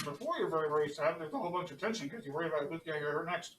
before you're very, very sad. There's a whole bunch of tension because you worry about who's going to get hurt next.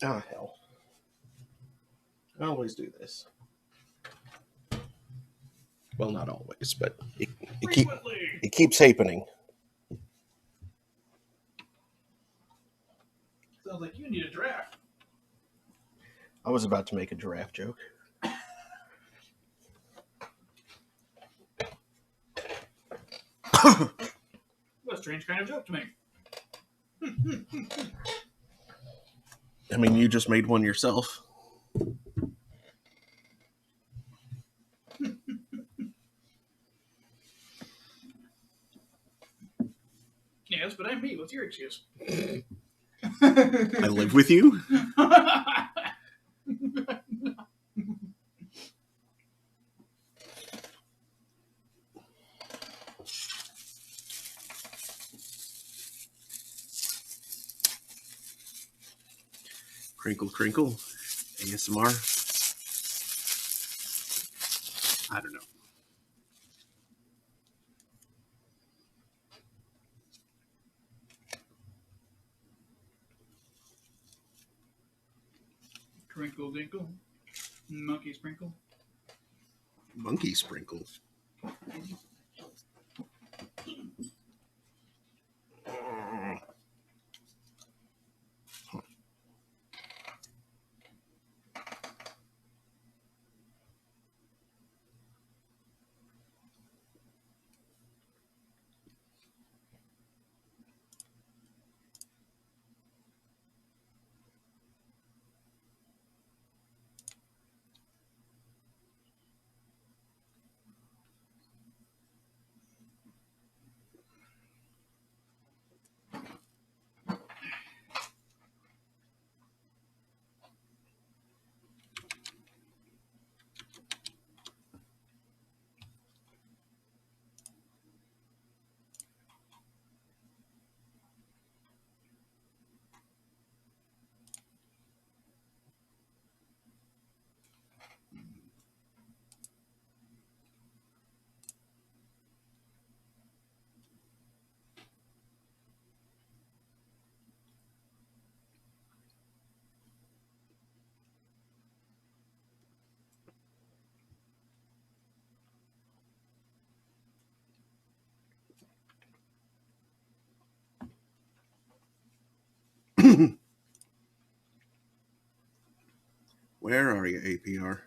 Oh, hell. I always do this. Well, not always, but it keeps happening. Sounds like you need a draft. I was about to make a giraffe joke. What a strange kind of joke to make. I mean, you just made one yourself. Yes, but I'm me. What's your excuse? I live with you? Crinkle, crinkle. ASMR. I don't know. Crinkle dinkle. Monkey sprinkle. Monkey sprinkle. Where are you, APR?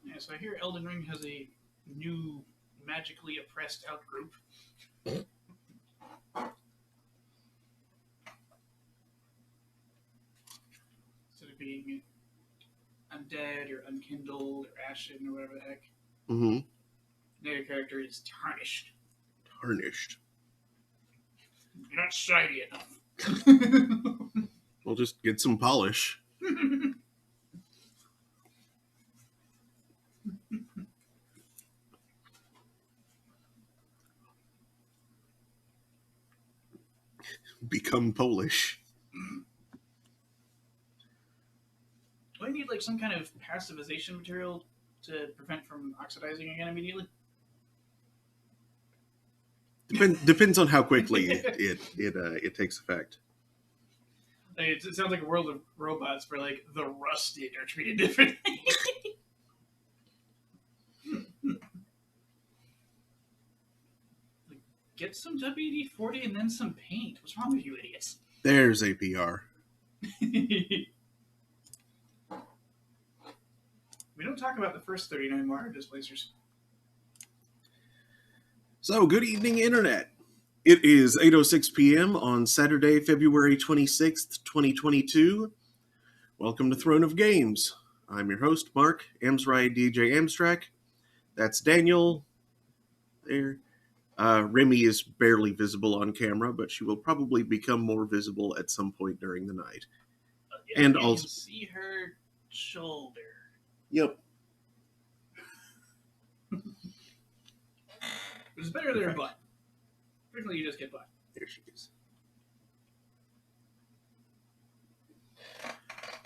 Yeah, so I hear Elden Ring has a new magically oppressed outgroup. Instead of being undead or unkindled or ashen or whatever the heck. Mm-hmm. The other character is tarnished. Tarnished. You're not shiny enough. We'll just get some polish. Become Polish. Do I need like some kind of passivization material to prevent from oxidizing again immediately? Depends on how quickly it takes effect. It sounds like a world of robots where like the rusted are treated differently. Like, get some WD-40 and then some paint. What's wrong with you idiots? There's APR. We don't talk about the first 39 water displacers. So, good evening, Internet. It is 8:06 p.m. on Saturday, February 26th, 2022. Welcome to Throne of Games. I'm your host, Mark Amsrai DJ Amstrak. That's Daniel. There. Remy is barely visible on camera, but she will probably become more visible at some point during the night. Yeah, And you also, can see her shoulder. yep. Which is better than her butt. Frequently, you just get butt. There she is.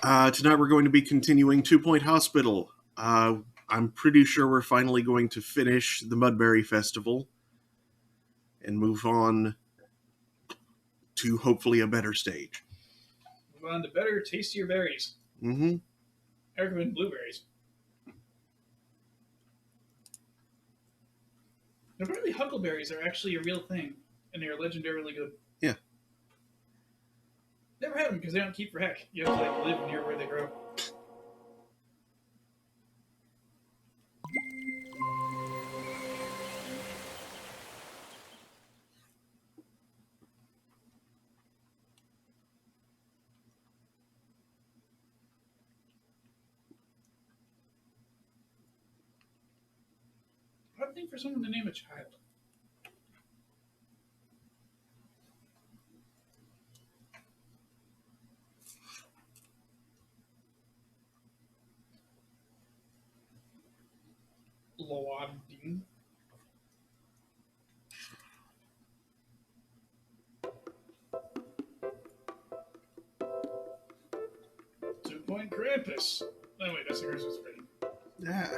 Tonight we're going to be continuing 2 Point Hospital. I'm pretty sure we're finally going to finish the Mudberry Festival and move on to hopefully a better stage. Move on to better, tastier berries. Mm-hmm. I recommend blueberries. Apparently, huckleberries are actually a real thing, and they are legendarily good. Yeah. Never had them because they don't keep for heck. You have to live near where they grow. Odd thing for someone to name a child. Loading. Two-point Krampus. Oh wait, that's the Christmas thing. Yeah.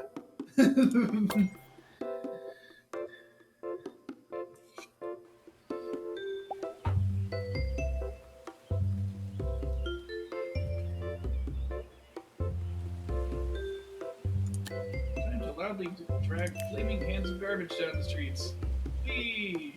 Time to loudly drag flaming cans of garbage down the streets. Whee!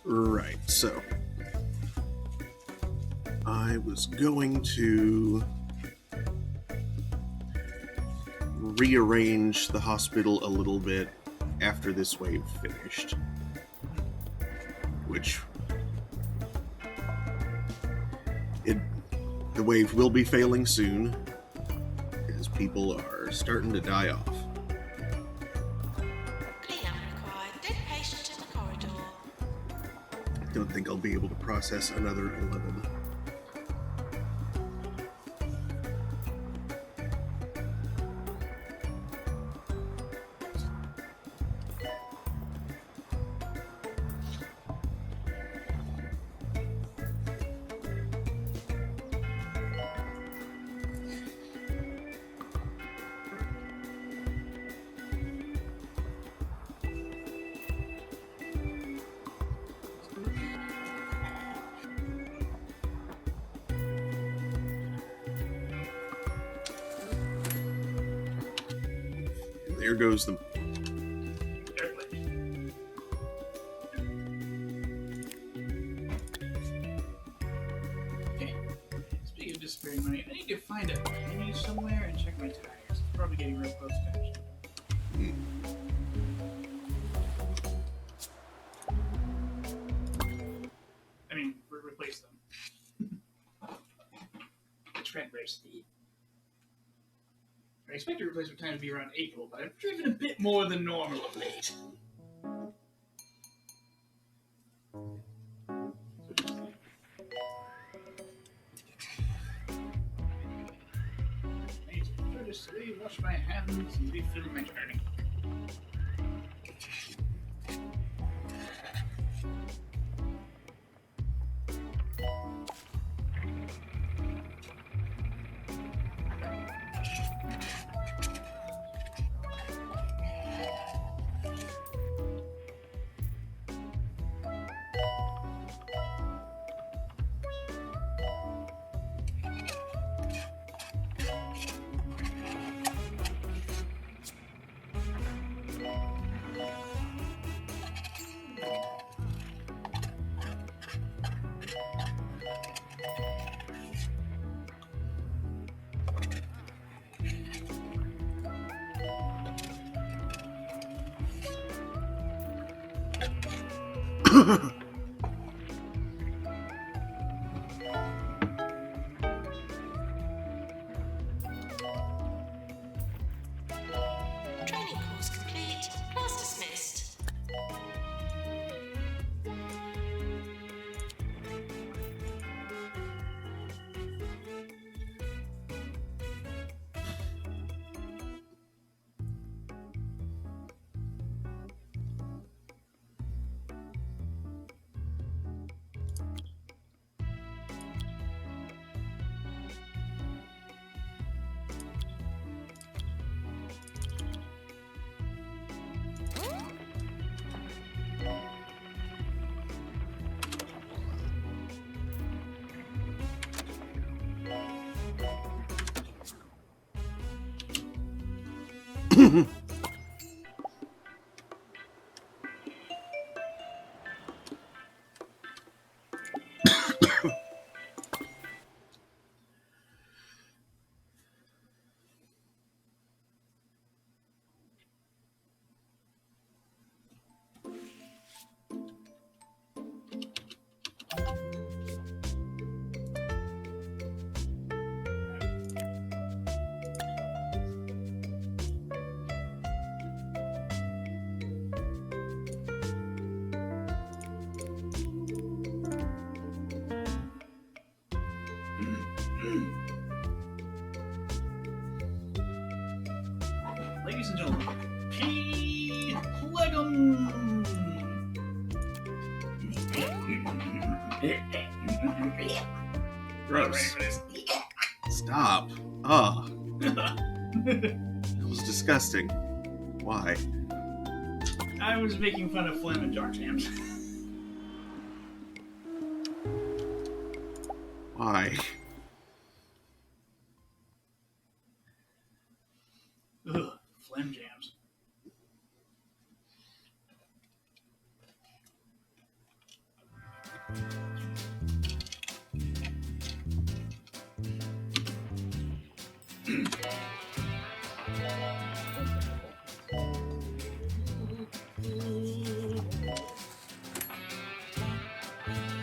Right, so I was going to rearrange the hospital a little bit after this wave finished, which the wave will be failing soon as people are starting to die off. Cleanup required. Dead patient in the corridor. I don't think I'll be able to process another 11. There goes the... Airplane. Okay. Speaking of disappearing money, I need to find a penny somewhere and check my tires. It's probably getting real close to action. I mean, replace them. Trent Race Speed. I expect the replacement time to be around April, but I've driven a bit more than normal of late. Need to courteously wash my hands and refill my journey. Training course complete. Class dismissed. Ladies and gentlemen, P. Legum! Gross. Stop. Ah, that was disgusting. Why? I was making fun of Phlegm and Jar Jams. Why? Ugh, Phlegm Jams.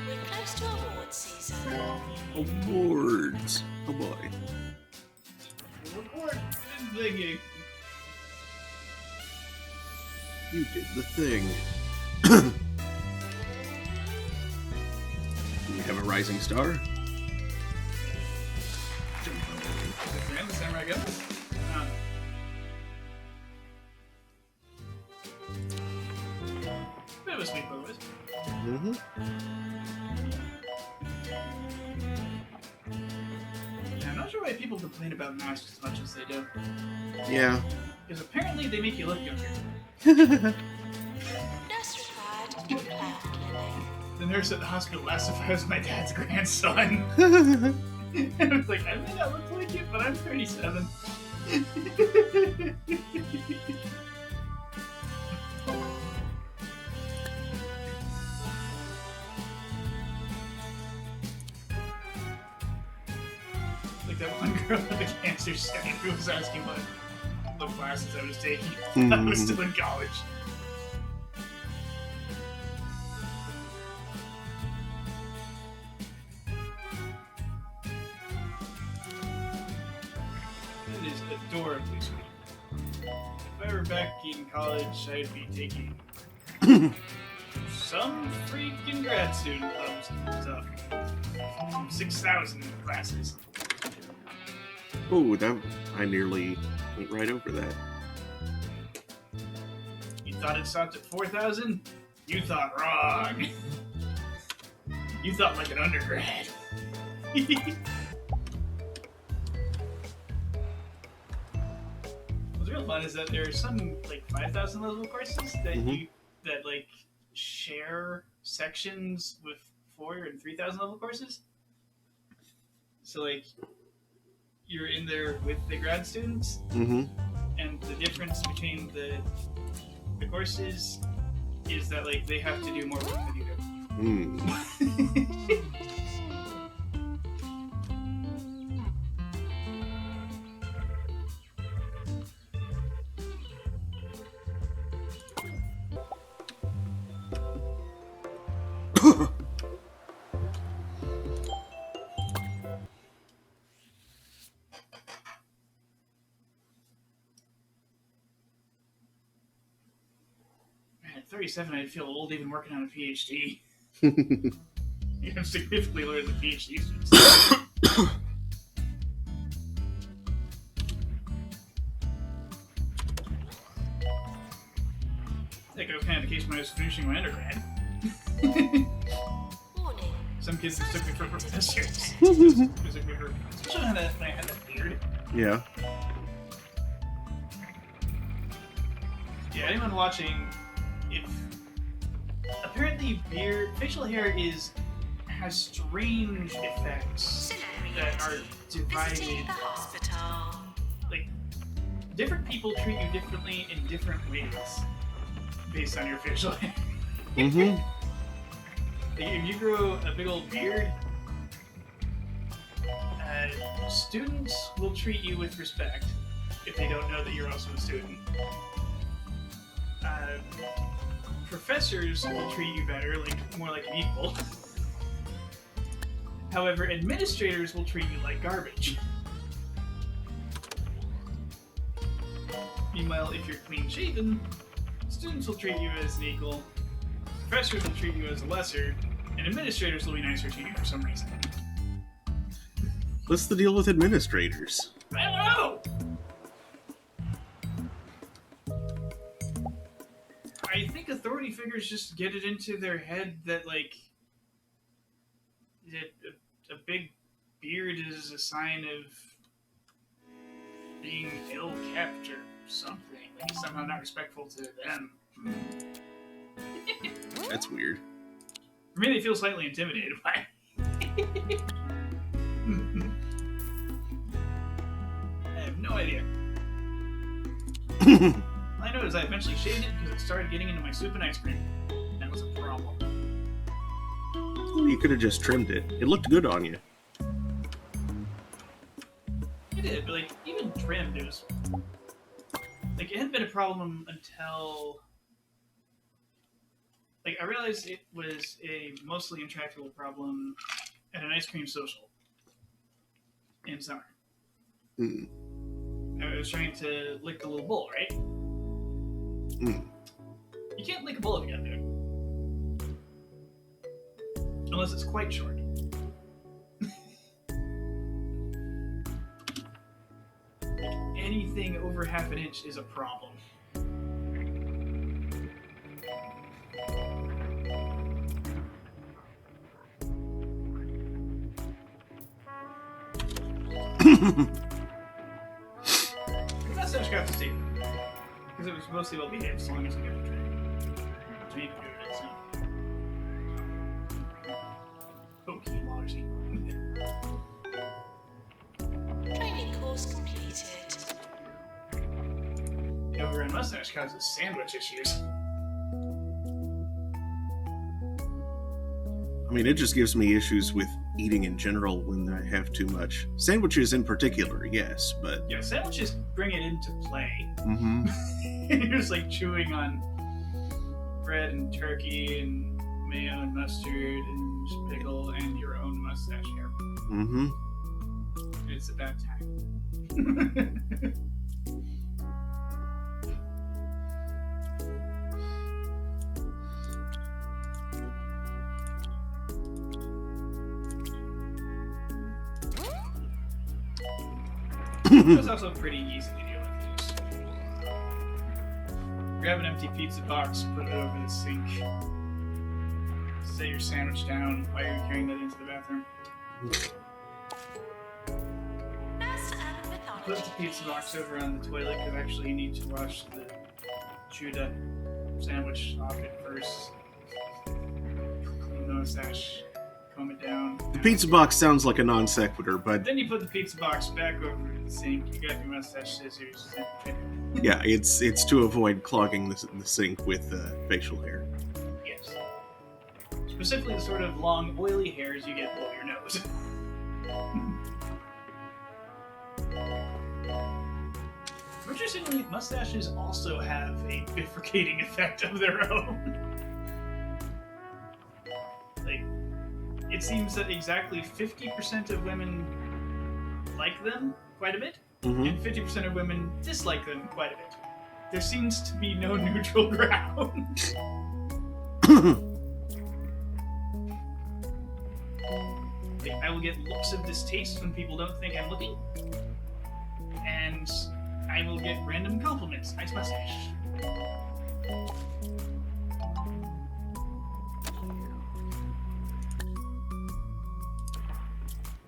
We're close to awards season. Awards. Oh boy. Report thingy. You did the thing. Do we have a rising star? Grand the Samurai Gun. Bit of a sweet bonus. Mm-hmm. Yeah, I'm not sure why people complain about masks as much as they do. Yeah. Because apparently they make you look younger. Nurse required to cloud clinic. The nurse at the hospital asked if I was my dad's grandson. And I was like, I may not look like it, but I'm 37. Like that one girl with the cancer study who was asking what classes I was taking. I was still in college. It is adorably sweet. If I were back in college, I'd be taking some freaking grad student stuff. 6,000 classes. Oh, that I nearly went right over that. You thought it stopped at 4,000? You thought wrong. You thought like an undergrad. What's real fun is that there are some like 5,000 level courses that that like share sections with 4,000 and 3,000 level courses. So like you're in there with the grad students, Mm-hmm. and the difference between the courses is that like they have to do more work than you do. 37, I'd feel old even working on a PhD. I'm significantly older than PhD students. I think it was kind of the case when I was finishing my undergrad. Warning. Some kids mistook me for professors. Especially when I had that beard. Yeah. Yeah, anyone watching, if apparently facial hair has strange effects that are divided. Visiting the hospital. Like, different people treat you differently in different ways based on your facial hair. Mm-hmm. If you grow a big old beard, students will treat you with respect if they don't know that you're also a student. Professors will treat you better, more like an equal. However, administrators will treat you like garbage. Meanwhile, if you're clean-shaven, students will treat you as an equal, professors will treat you as a lesser, and administrators will be nicer to you for some reason. What's the deal with administrators? I don't know! I think authority figures just get it into their head that, a big beard is a sign of being ill-kept or something. Like, somehow not respectful to them. That's weird. For me, they feel slightly intimidated by it. I have no idea. All I know is I eventually shaved it because it started getting into my soup and ice cream. That was a problem. You could have just trimmed it. It looked good on you. It did, but even trimmed, it was it hadn't been a problem until I realized it was a mostly intractable problem at an ice cream social in summer. Mm. I was trying to lick the little bowl, right? Mm. You can't lick a bowl if you gotta do it. Unless it's quite short. Anything over half an inch is a problem. The mustache got to see because it was mostly well behaved as long as we got the train. To be good, so. Okay, Marcy. Training course completed. Overgrown mustache causes sandwich issues. I mean, it just gives me issues with eating in general when I have too much. Sandwiches in particular, yes, but... Yeah, sandwiches bring it into play. Mm-hmm. You're just choing on bread and turkey and mayo and mustard and just pickle and your own mustache hair. Mm-hmm. It's about time. It was also pretty easy to deal with. Grab an empty pizza box, put it over the sink. Set your sandwich down while you're carrying that into the bathroom. Put the pizza box over on the toilet because actually you need to wash the chewed up sandwich off it first. Clean the mustache, comb it down. The pizza box sounds like a non sequitur, but Then you put the pizza box back over the sink. You got your mustache scissors. yeah, it's to avoid clogging the sink with facial hair. Yes. Specifically the sort of long, oily hairs you get below your nose. Interestingly, mustaches also have a bifurcating effect of their own. It seems that exactly 50% of women like them quite a bit, Mm-hmm. and 50% of women dislike them quite a bit. There seems to be no neutral ground. Like, I will get looks of distaste when people don't think I'm looking, and I will get random compliments. Nice mustache.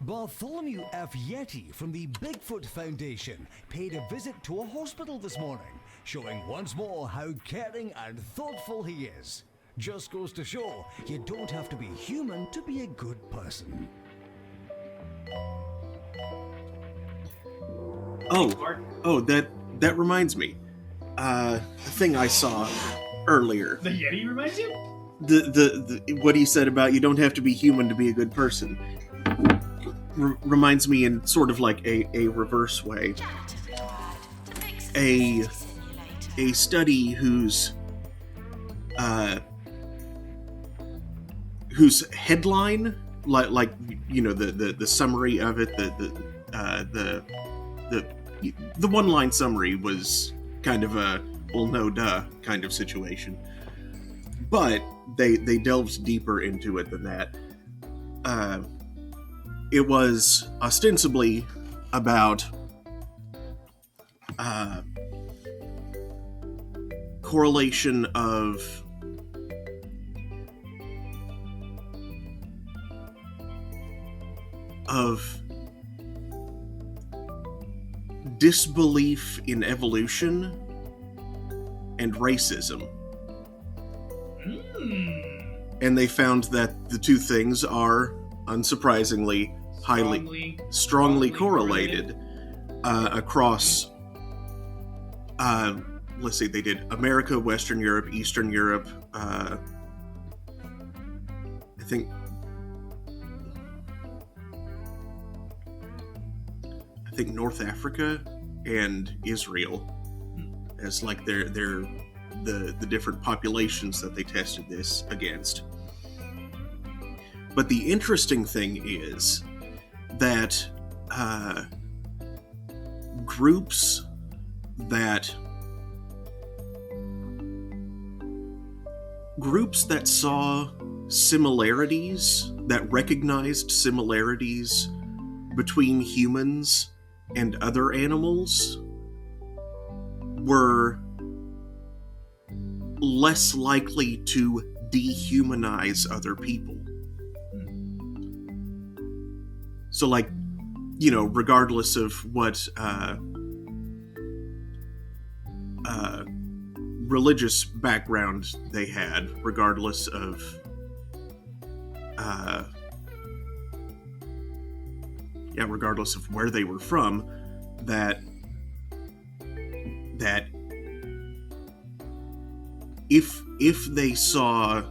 Bartholomew F. Yeti from the Bigfoot Foundation paid a visit to a hospital this morning, showing once more how caring and thoughtful he is. Just goes to show, you don't have to be human to be a good person. That reminds me. A thing I saw earlier. The Yeti reminds you? The what he said about you don't have to be human to be a good person reminds me in sort of like a reverse way. A study whose headline, like you know, the summary of it, the one line summary was kind of a well, no duh kind of situation, but they delved deeper into it than that. It was ostensibly about correlation of disbelief in evolution and racism. And they found that the two things are, unsurprisingly, strongly correlated across, let's see, they did America, Western Europe, Eastern Europe, I think North Africa and Israel as like the different populations that they tested this against. But the interesting thing is that groups that saw similarities, that recognized similarities between humans and other animals, were less likely to dehumanize other people. So, like, you know, regardless of what religious background they had, regardless of regardless of where they were from, that if they saw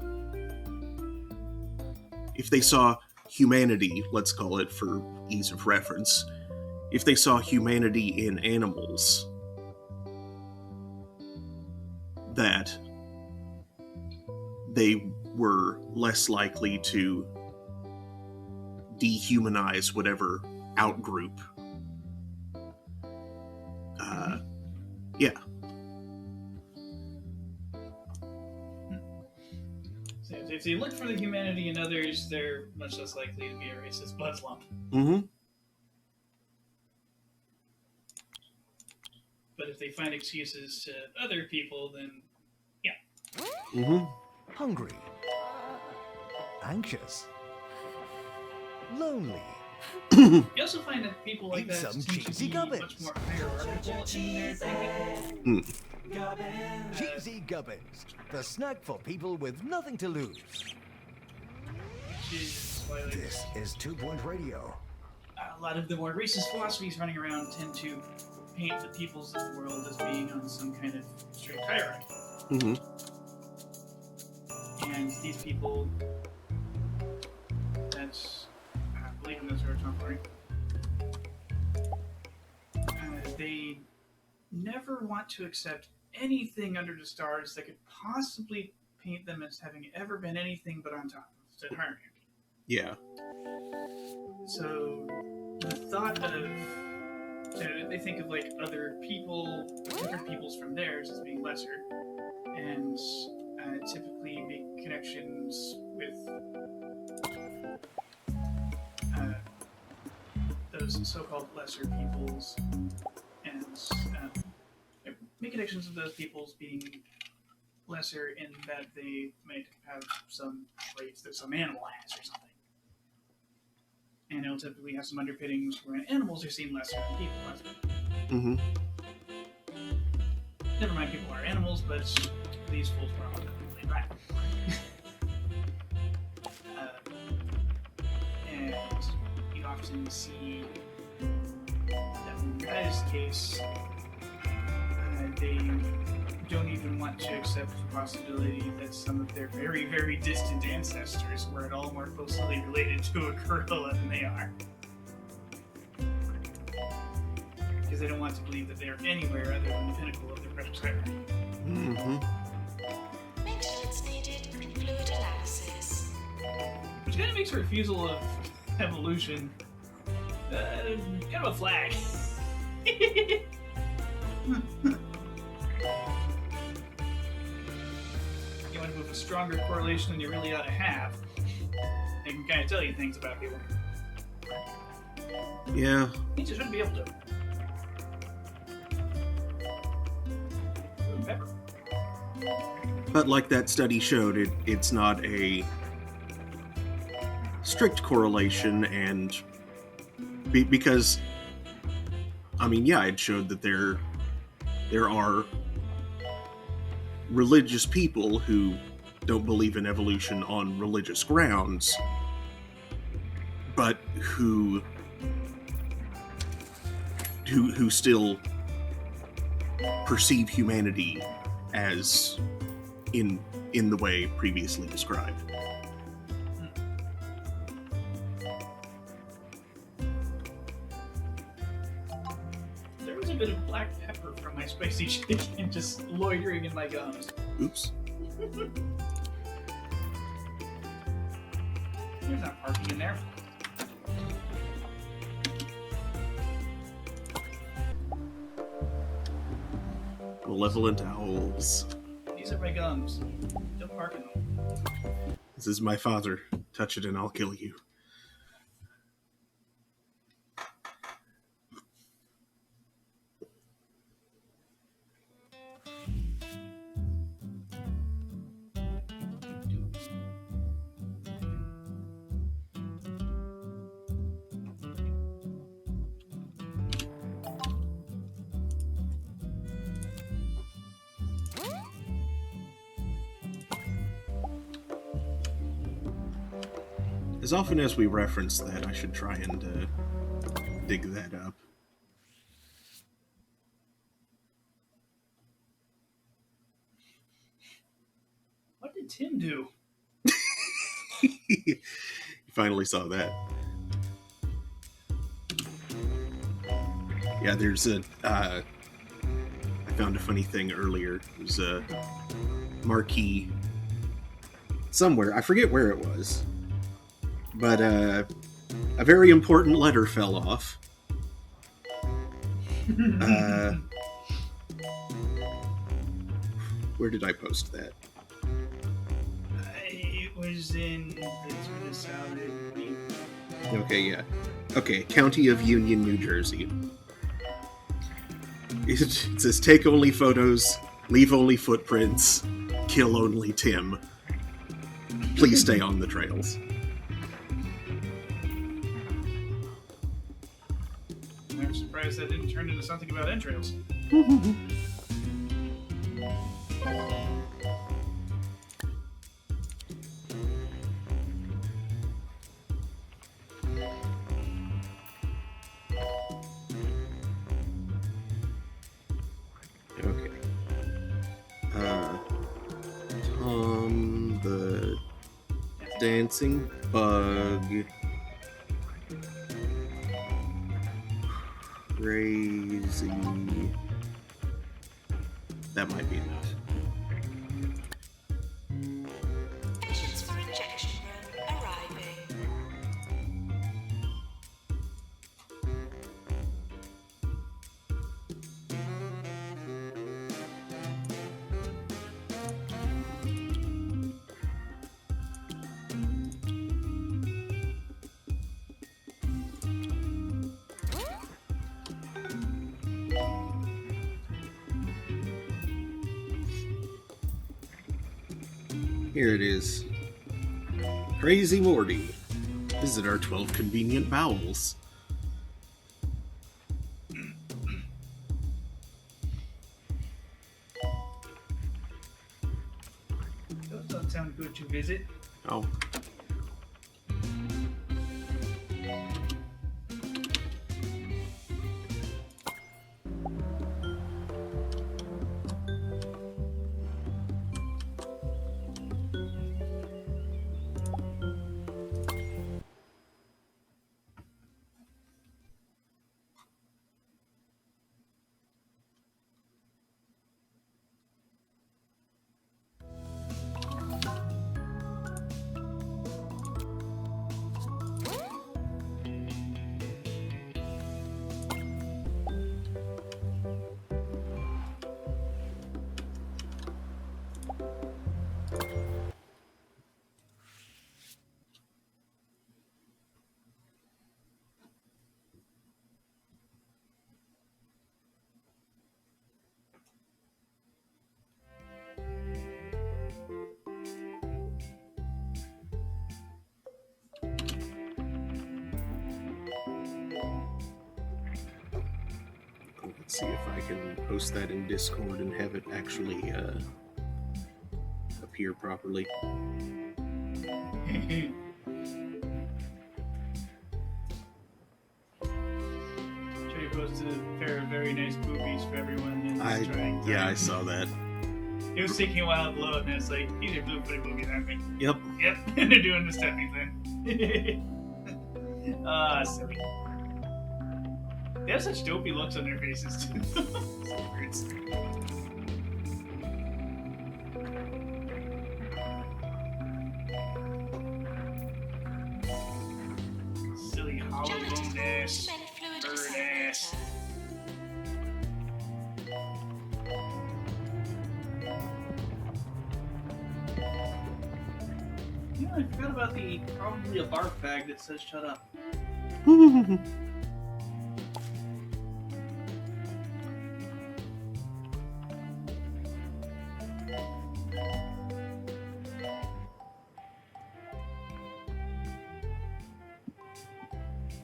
humanity, let's call it for ease of reference, if they saw humanity in animals, that they were less likely to dehumanize whatever outgroup. Yeah. So if they look for the humanity in others, they're much less likely to be a racist blood lump. Mm-hmm. But if they find excuses to other people, then yeah. Mm-hmm. Hungry. Anxious. Lonely. You also find that people like Eat that some tend to cheesy be gubbins. much more hierarchical in their thinking. Cheesy Gubbins. The snack for people with nothing to lose. Which is why, like, This is 2 Point Radio. a lot of the more racist philosophies running around tend to paint the peoples of the world as being on some kind of strict hierarchy. Mm-hmm. And these people that believe in this original story, they never want to accept anything under the stars that could possibly paint them as having ever been anything but on top of said hierarchy. Yeah. So the thought of, they think of like other people, different peoples from theirs as being lesser, and typically make connections with those so-called lesser peoples, and make connections with those peoples being lesser in that they might have some traits that some animal has or something. And it'll typically have some underpinnings where animals are seen lesser than people. Mm-hmm. Never mind, people are animals, but these fools are all definitely right. And you often see that in Guy's case, they don't even want to accept the possibility that some of their very, very distant ancestors were at all more closely related to a gorilla than they are. Because they don't want to believe that they are anywhere other than the pinnacle of their precious hierarchy. Mm-hmm. Maintenance needed in fluid analysis. Which kind of makes a refusal of evolution kind of a flag. You want to move a stronger correlation than you really ought to have. They can kind of tell you things about people. Yeah. Means you shouldn't be able to. Pepper. But like that study showed, it's not a strict correlation, and because, I mean, yeah, it showed that there are religious people who don't believe in evolution on religious grounds, but who still perceive humanity as in the way previously described. There was a bit of black pepper from my spicy chicken just loitering in my gums. Oops. There's not parking in there. Malevolent owls. These are my gums. Don't park in them. This is my father. Touch it and I'll kill you. As often as we reference that, I should try and dig that up. What did Tim do? You finally saw that. Yeah, there's a... I found a funny thing earlier. There's a marquee somewhere. I forget where it was. But a very important letter fell off. Where did I post that? It was in the South. Okay, yeah. Okay, County of Union, New Jersey. It says, take only photos, leave only footprints, kill only Tim. Please stay on the trails. I'm surprised that didn't turn into something about entrails. Okay. Tom the Dancing Bug. Crazy. That might be enough. Patients for injection room arriving. Here it is. Crazy Morty. Visit our 12 convenient bowels. Those don't sound good to visit. Oh. Let's see if I can post that in Discord and have it actually appear properly. Trey posted a pair of very nice boobies for everyone. I saw that. It was taking a while to load, and it's like, these are blue pretty boobies, aren't they? Yep. Yep, and they're doing the stepping thing. Silly. They have such dopey looks on their faces, too. So weird. Silly hollow Janitor's bone ass, main fluid bird accelerator. ass. You know, I forgot about the probably a barf bag that says shut up.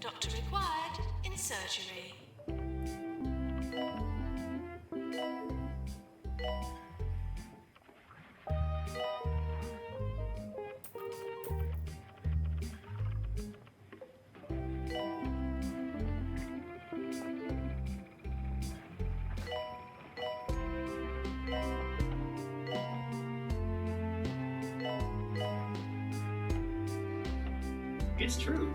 Doctor required in surgery. It's true.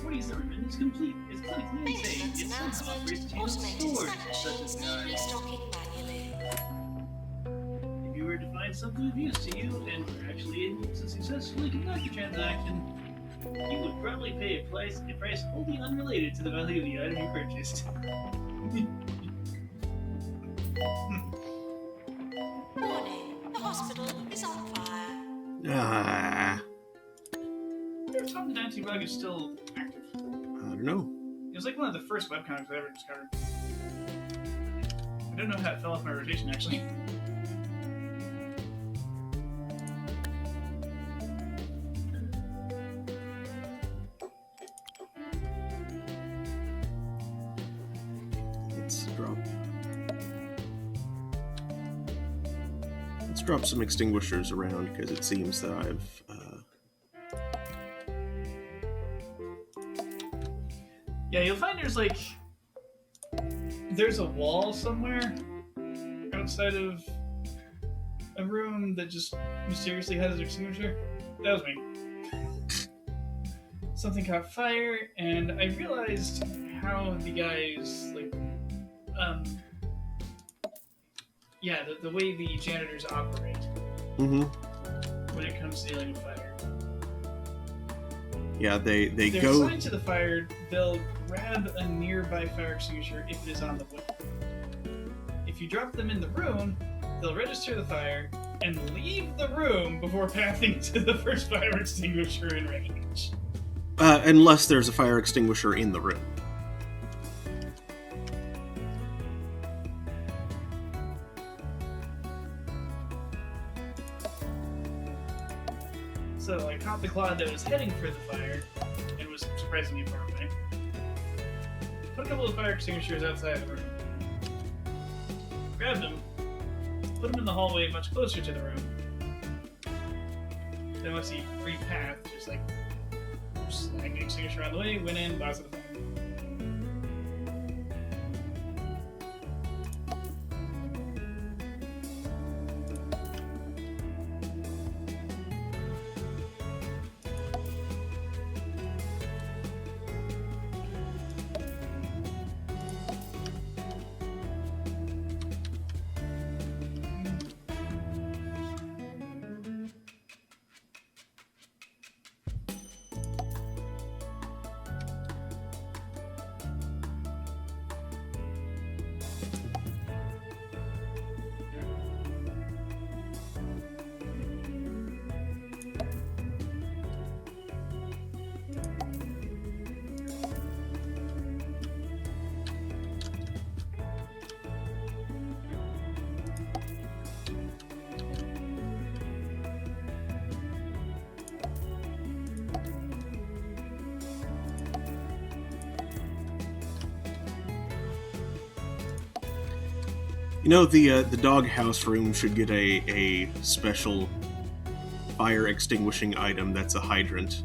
Woody's Zimmerman is complete. It's clinically insane. Maintenance It somehow announcement. operates tailored Automated stores, snack such as machines need knives. restocking manually. If you were to find something of use to you and were actually able to successfully conduct a transaction, you would probably pay a price wholly unrelated to the value of the item you purchased. Warning, the hospital is on fire. Ah, If Tom the Dancing Bug is still active. I don't know. It was like one of the first webcomics I ever discovered. I don't know how it fell off my rotation, actually. Let's drop some extinguishers around because it seems that I've Yeah, you'll find there's a wall somewhere outside of a room that just mysteriously has an extinguisher. That was me. Something caught fire, and I realized how the guys the way the janitors operate mm-hmm. when it comes to dealing with fire. Yeah, they're go assigned to the fire. They'll grab a nearby fire extinguisher if it is on the way. If you drop them in the room, they'll register the fire and leave the room before passing to the first fire extinguisher in range. Unless there's a fire extinguisher in the room. So I caught the cloud that was heading for the fire and was surprisingly far away. Put a couple of fire extinguishers outside the room. Grabbed them, put them in the hallway much closer to the room. Then once he free path, just like snag the extinguisher on the way, went in, bounced the fire. You know, the doghouse room should get a special fire extinguishing item that's a hydrant.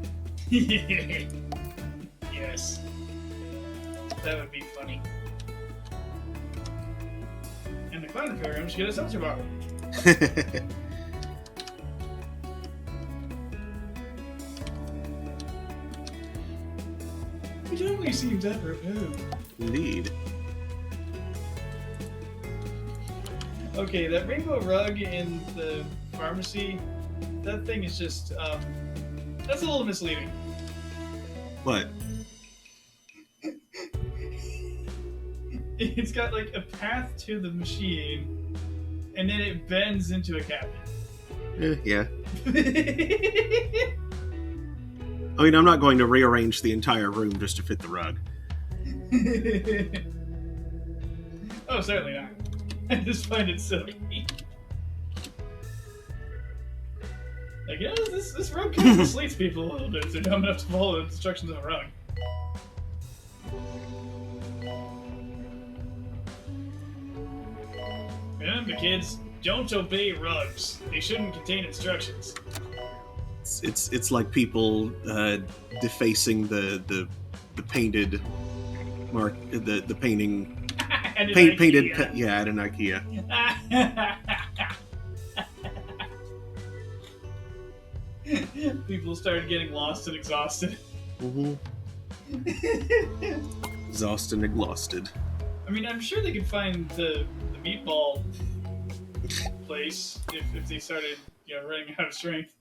Yes. That would be funny. And the clown repair room should get a seltzer bottle. It only seems apropos. Indeed. Okay, that rainbow rug in the pharmacy, that thing is just, that's a little misleading. What? It's got, like, a path to the machine, and then it bends into a cabinet. Yeah. I mean, I'm not going to rearrange the entire room just to fit the rug. Oh, certainly not. I just find it silly. Like, yeah, this rug kind of misleads people a little bit if they're dumb enough to follow the instructions of a rug. Remember, kids, don't obey rugs. They shouldn't contain instructions. It's like people defacing the painted mark the painting painted at an IKEA. People started getting lost and exhausted. Mm-hmm. Exhausted and exhausted. I mean, I'm sure they could find the meatball place if they started, running out of strength.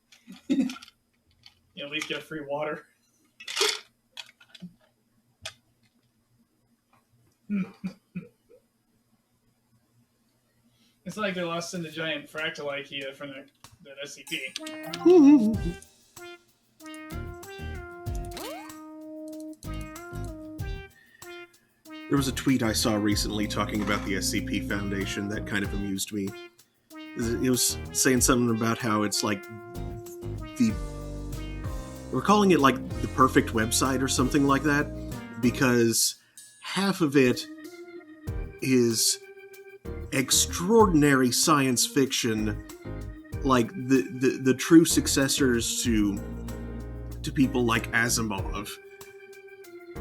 At least get free water. It's like they're lost in the giant fractal IKEA from the SCP. There was a tweet I saw recently talking about the SCP Foundation that kind of amused me. It was saying something about how it's like we're calling it like the perfect website or something like that, because half of it is extraordinary science fiction, like the true successors to people like Asimov,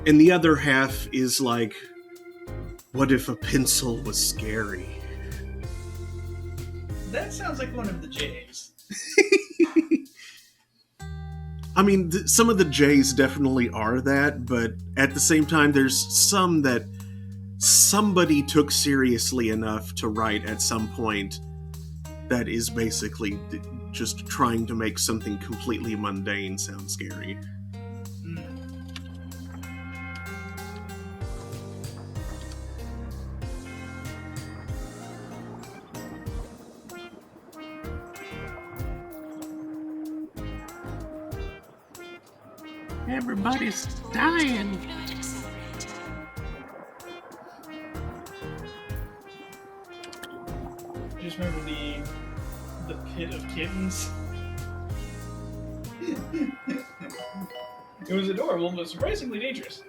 and the other half is like, what if a pencil was scary? That sounds like one of the J's. I mean, some of the J's definitely are that, but at the same time, there's some that somebody took seriously enough to write at some point that is basically just trying to make something completely mundane sound scary. Everybody's dying. Fluid accelerator. I just remember the pit of kittens. It was adorable, but surprisingly dangerous.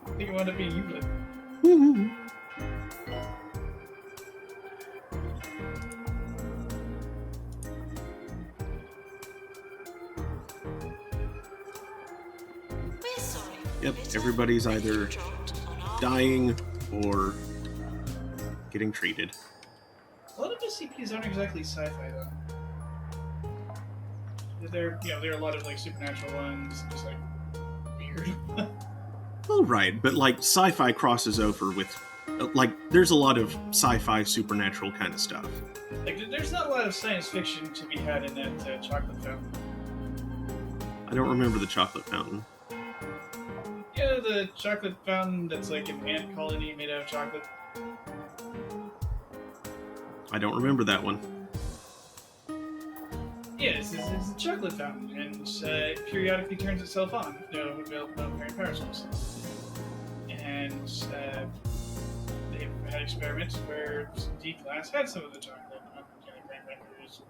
I think it wound up being Euclid. We're sorry. Yep, Visitor, everybody's when either you dropped on our dying or getting treated. A lot of SCPs aren't exactly sci-fi though. There are a lot of like supernatural ones, just like weird. Well, right, but like sci-fi crosses over with, like, there's a lot of sci-fi supernatural kind of stuff. Like, there's not a lot of science fiction to be had in that chocolate fountain. I don't remember the chocolate fountain. Yeah, the chocolate fountain that's like an ant colony made out of chocolate. I don't remember that one. Yeah, it's a chocolate fountain, and it periodically turns itself on. No apparent power source. And they've had experiments where D-Class had some of the chocolate.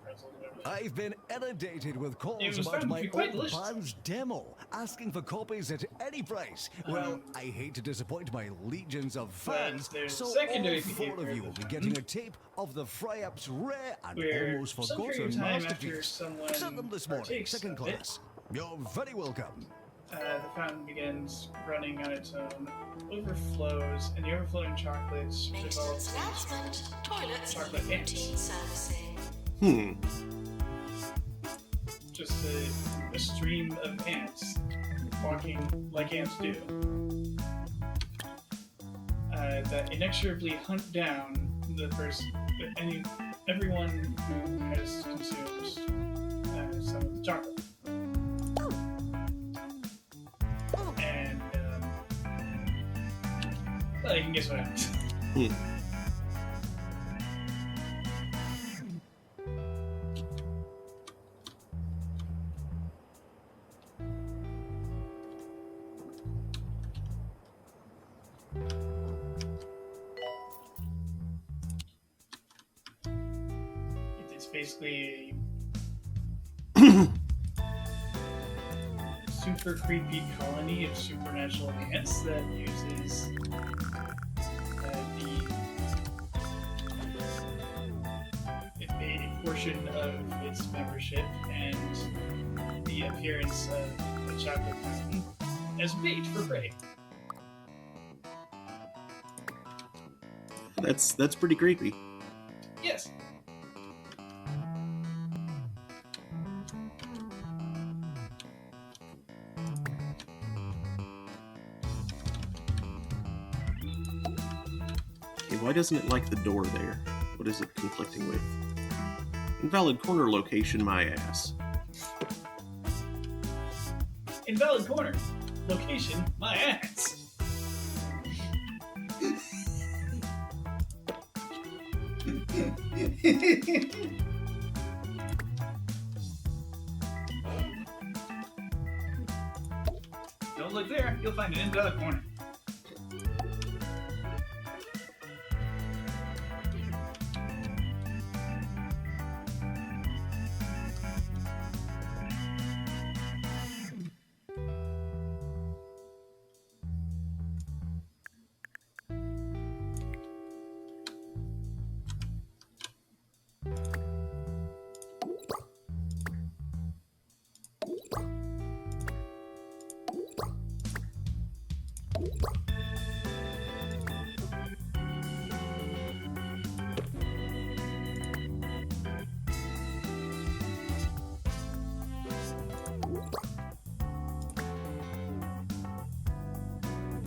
Pretzels, whatever. I've been inundated with It calls was about found to my be quite old delicious. band's demo, asking for copies at any price. Well, I hate to disappoint my legions of fans, there's so secondary all four behavior of you of will the be getting a tape of the Fry-Up's rare and Where almost some period forgotten of time after masterpiece. someone Sent them this morning, partakes second of it, class. You're very welcome. the fountain begins running on its own, overflows, and the overflowing chocolates maintenance develops announcement. Toilets chocolate need ants. routine servicing. Just a stream of ants walking like ants do that inexorably hunt down everyone who has consumed some of the chocolate. And well, you can guess what happens. It's basically a super creepy colony of supernatural ants that uses a portion of its membership and the appearance of the chocolate fountain as bait for prey. That's pretty creepy. Yes. Okay, why doesn't it like the door there? What is it conflicting with? Invalid corner location, my ass. Invalid corner. Location, my ass. Don't look there, you'll find an invalid corner.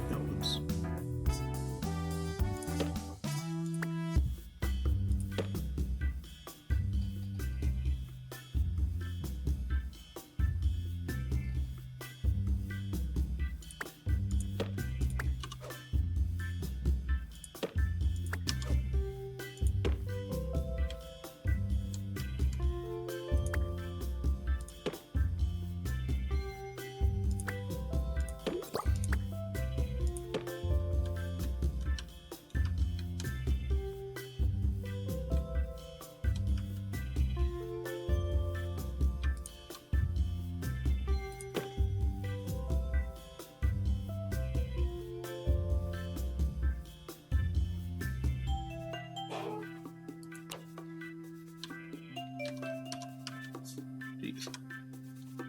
Gnomes.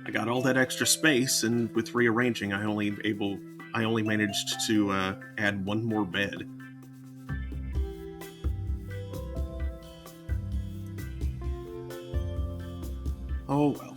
I got all that extra space, and with rearranging, I only managed to add one more bed. Oh well.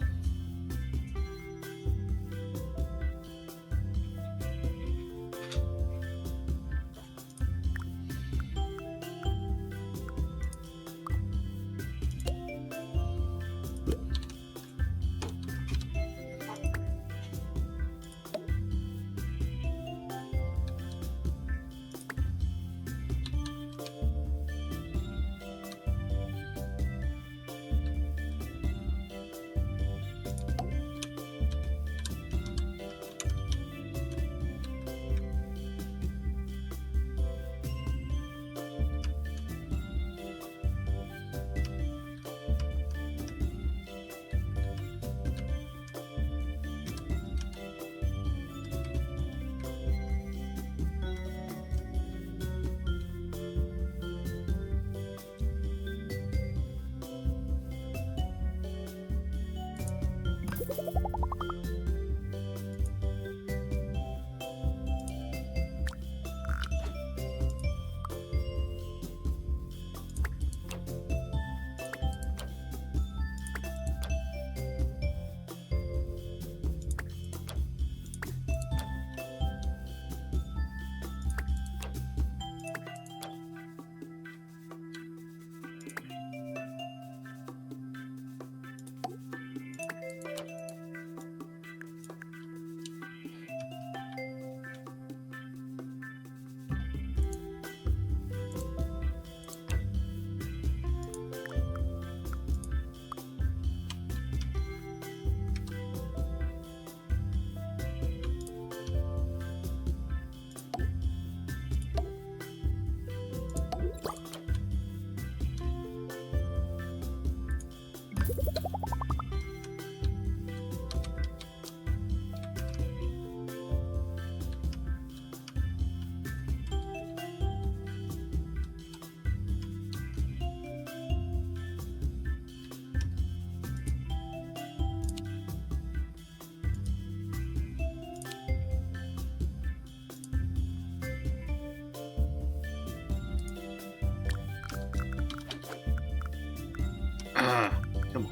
Ah, come on.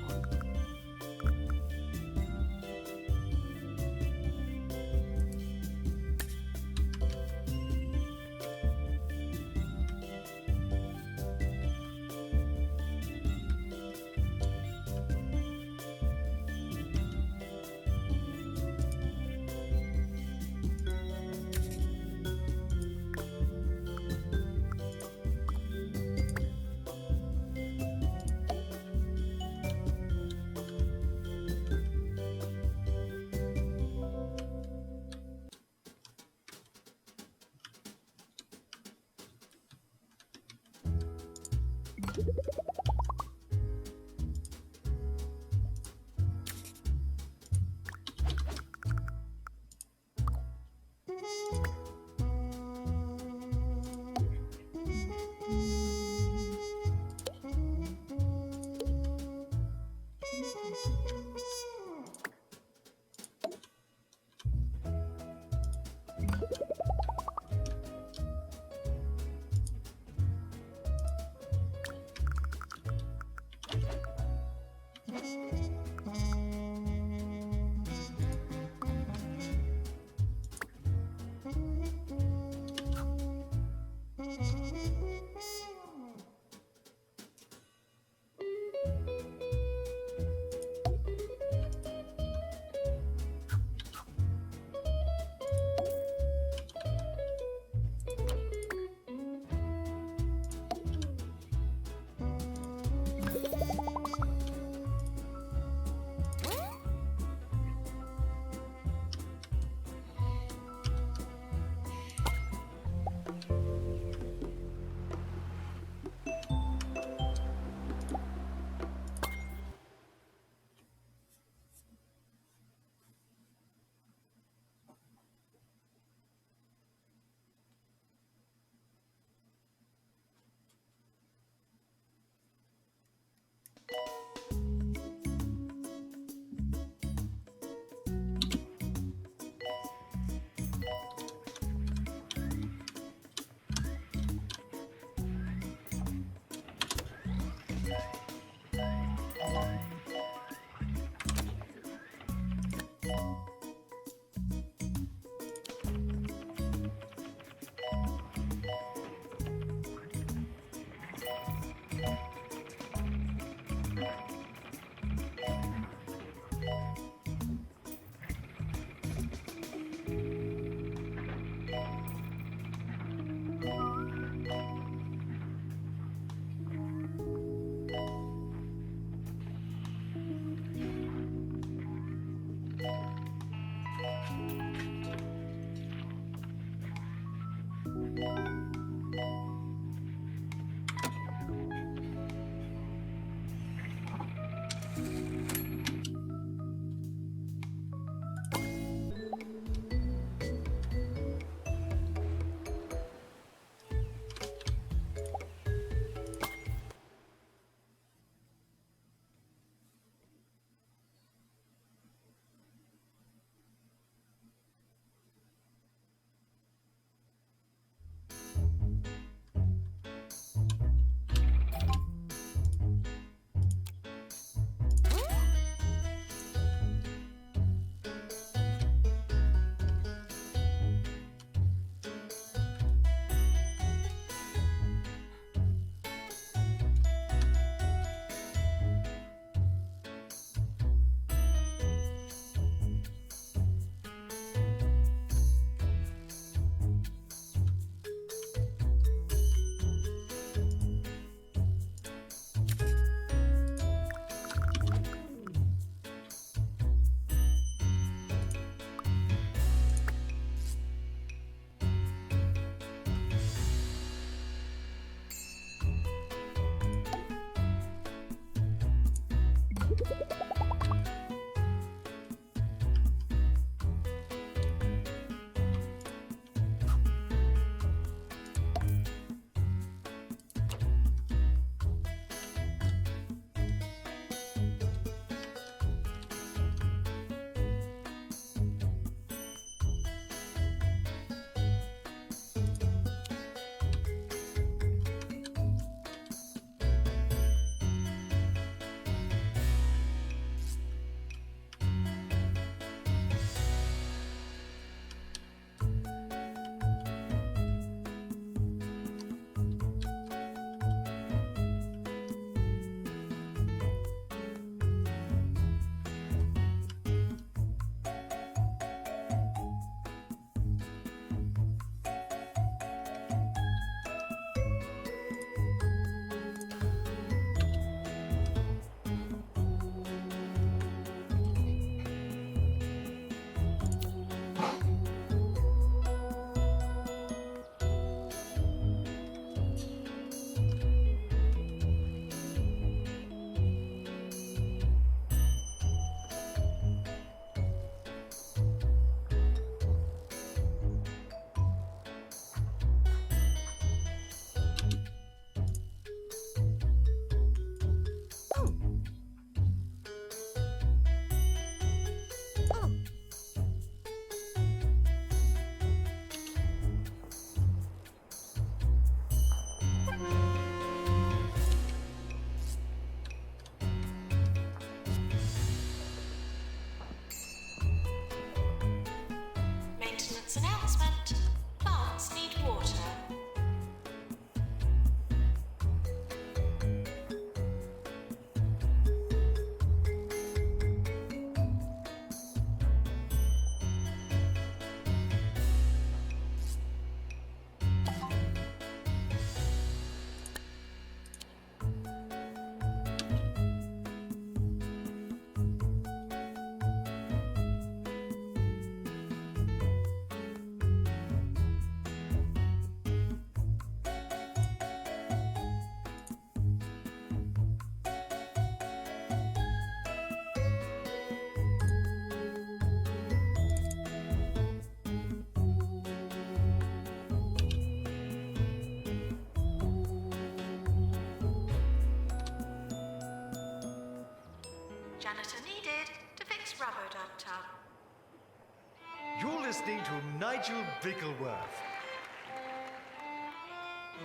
You're listening to Nigel Bickleworth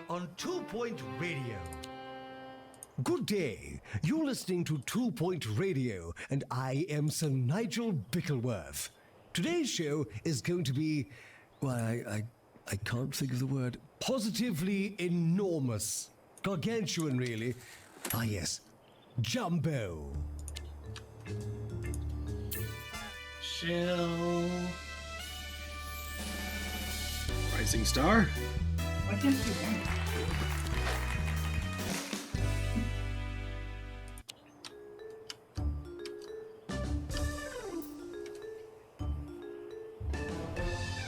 on 2 Point Radio. Good day. You're listening to 2 Point Radio, and I am Sir Nigel Bickleworth. Today's show is going to be, well, I can't think of the word, positively enormous. Gargantuan, really. Ah, yes. Jumbo. Chill. Rising Star. Why can't you win?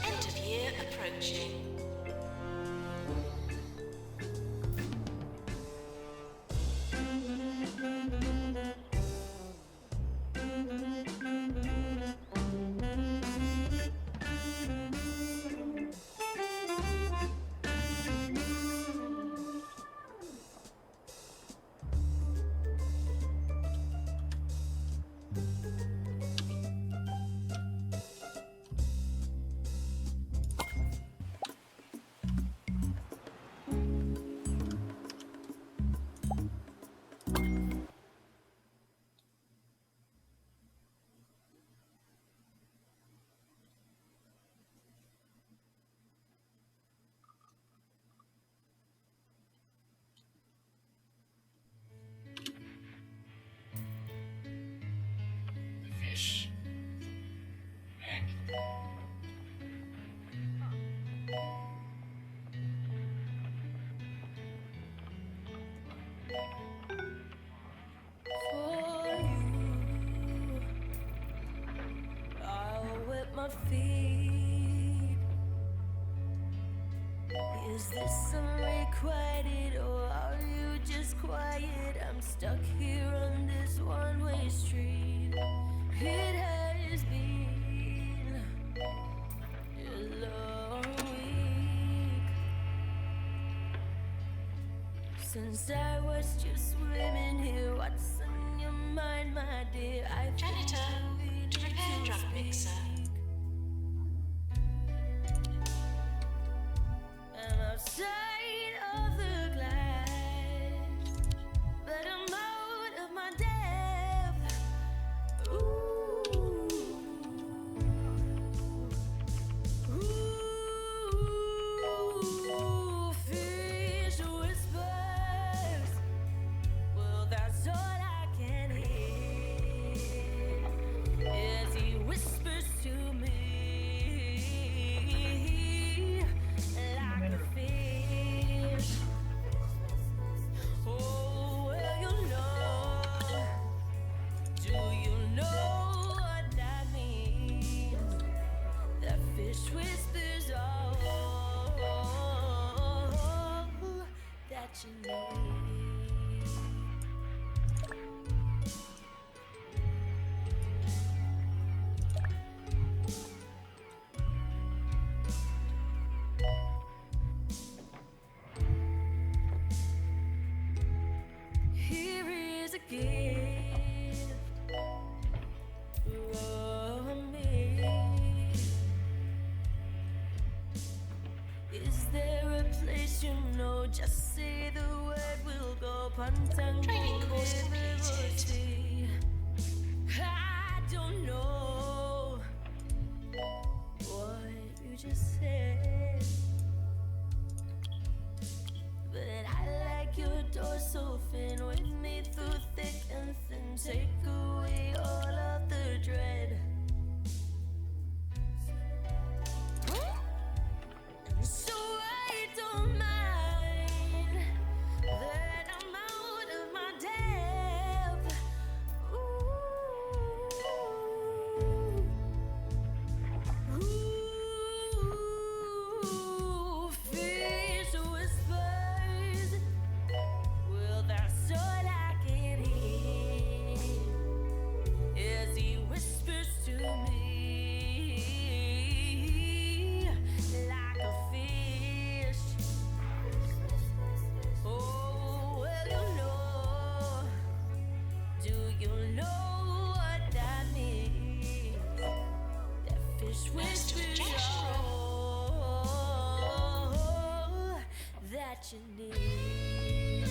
End of year approaching. Is this unrequited or are you just quiet? I'm stuck here on this one-way street. It has been a long week since I was just swimming here. What's on your mind, my dear? I Janitor, to repair drum mixer. I'm outside of the glass, but I'm out of my depth. Ooh, fish whispers. Well, that's all I can hear as he whispers to me. Like a fish. Oh, well, you know. Do you know what that means? That fish whispers all that you need. Here is a gift from me. Is there a place you know? Just say the word, we'll go Pantang. Training course completed. I don't know what you just said, but I like your dorsal fin with me through thick and thin. Take away all of the dread. And so I don't mind that I'm out of my depth. Ooh, fish whispers. Well, that's all I can hear as he whispers to me like a fish. Oh, well, you know. Do you know what that means? That fish whispers all that you need.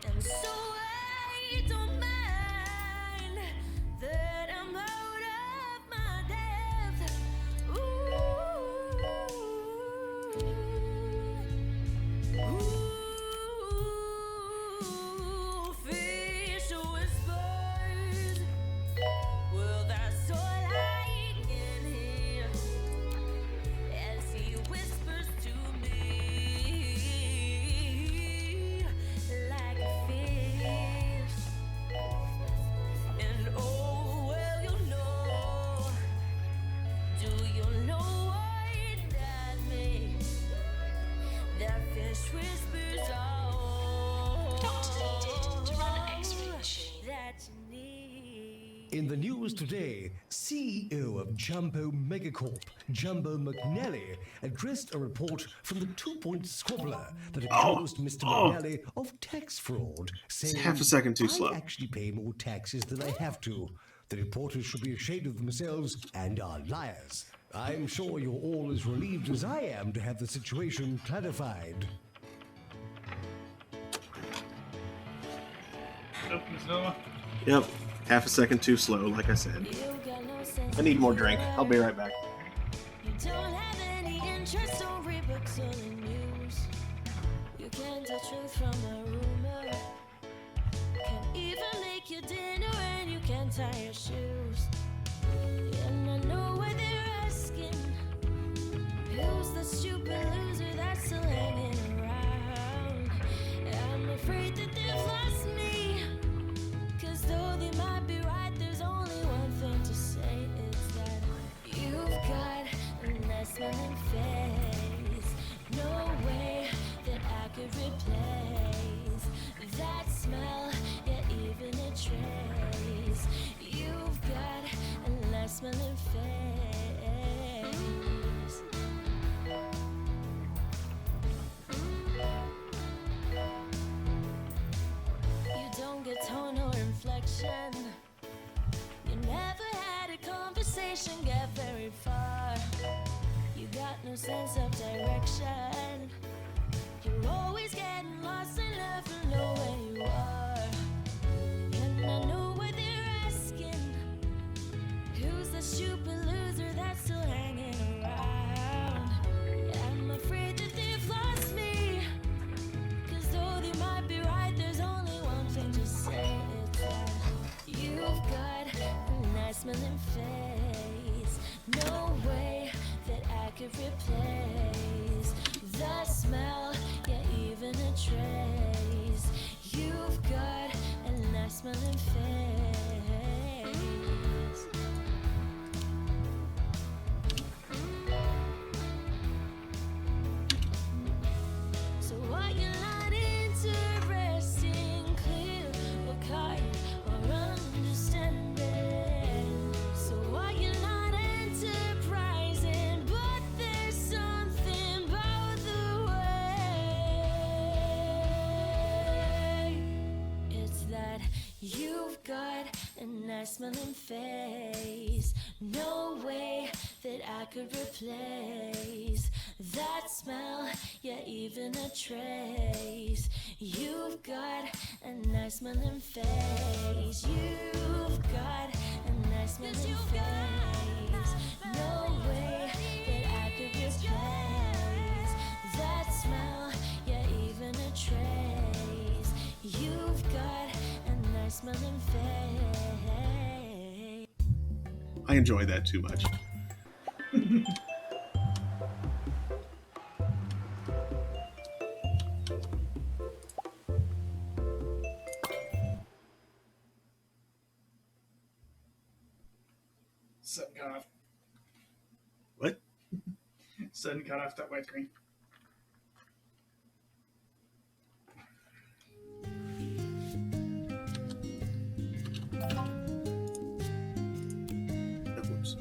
And so I don't mind that I'm out of my depth. Ooh, fish whispers. Well, that's all I can hear as he whispers to me like a fish. And oh, well, you know. Do you know what that means? That fish whispers all Doctor needed to run an X-ray machine. that you need. In the news today, CEO of Jumbo Megacorp, Jumbo McNally, addressed a report from the 2-point squabbler that accused Mr. McNally of tax fraud, saying, half a second too slow. I actually pay more taxes than I have to. The reporters should be ashamed of themselves and are liars. I'm sure you're all as relieved as I am to have the situation clarified. Open the door. Yep, half a second too slow, like I said. You got no sense I need of more drink. I'll be right back. You don't have any interest, don't read books or the news. You can't tell truth from a rumor. Can't even make your dinner and you can't tie your shoes. And I know what they're asking. Who's the stupid loser that's still hanging around? I'm afraid that they've lost me. Cause though they might be right, there's only one thing to say. It's that you've got a nice smelling face. No way that I could replace that smell, yeah, even a trace. You've got a nice smelling face. You don't get tone or inflection. You never had a conversation get very far. You got no sense of direction. You're always getting lost and never know where you are. And I know what they're asking. Who's the stupid loser that's still hanging around? I'm afraid that they've lost me. Cause though they might be right, there's only one thing to say. It's that you've got a nice smelling face. No way that I could replace the smell, yeah, even a trace. You've got a nice smelling face. So what you're not interesting, clear or kind or understanding. So what you're not enterprising, but there's something about the way. It's that you've got a nice smelling face. No way that I could replace that smell, yeah, even a trace. You've got a nice smelling face. You've got a nice smelling face. No way that I could replace that smell, yeah, even a trace. You've got a nice smelling face. I enjoy that too much. Sun cut off. What? Sun cut off that widescreen. Oh, whoops.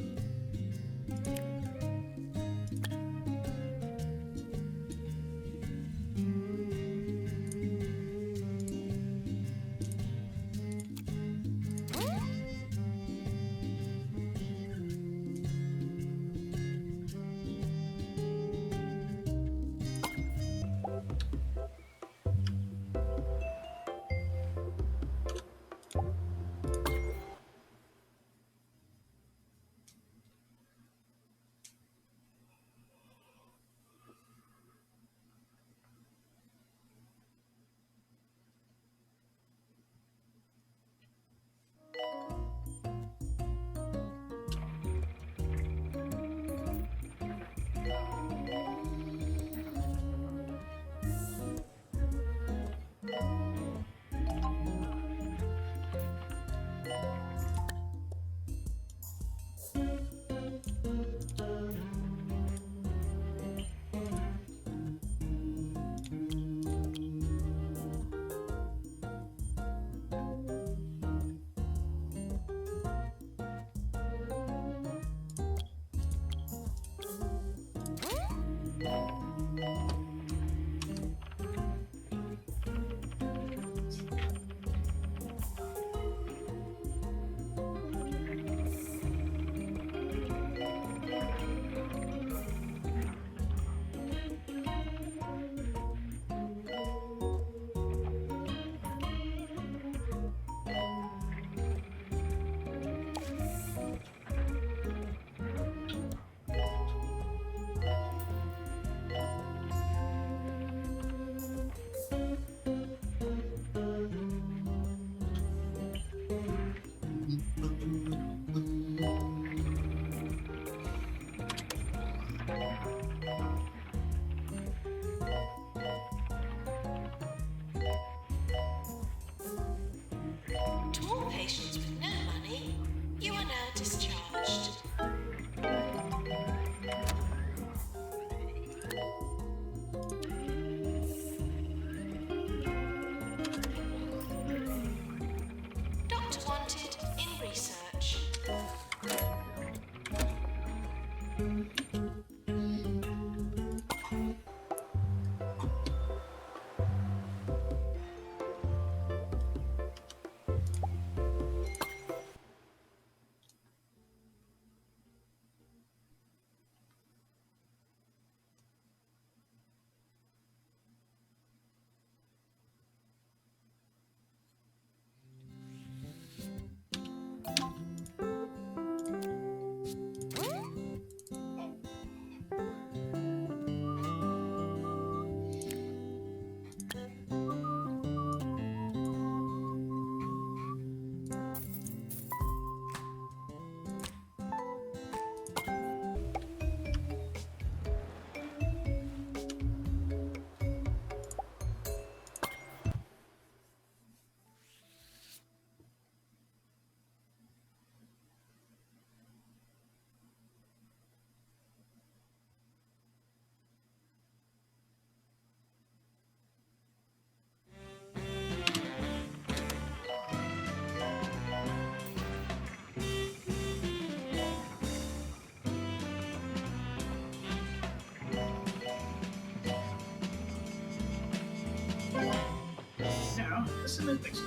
Now, the cement mixer.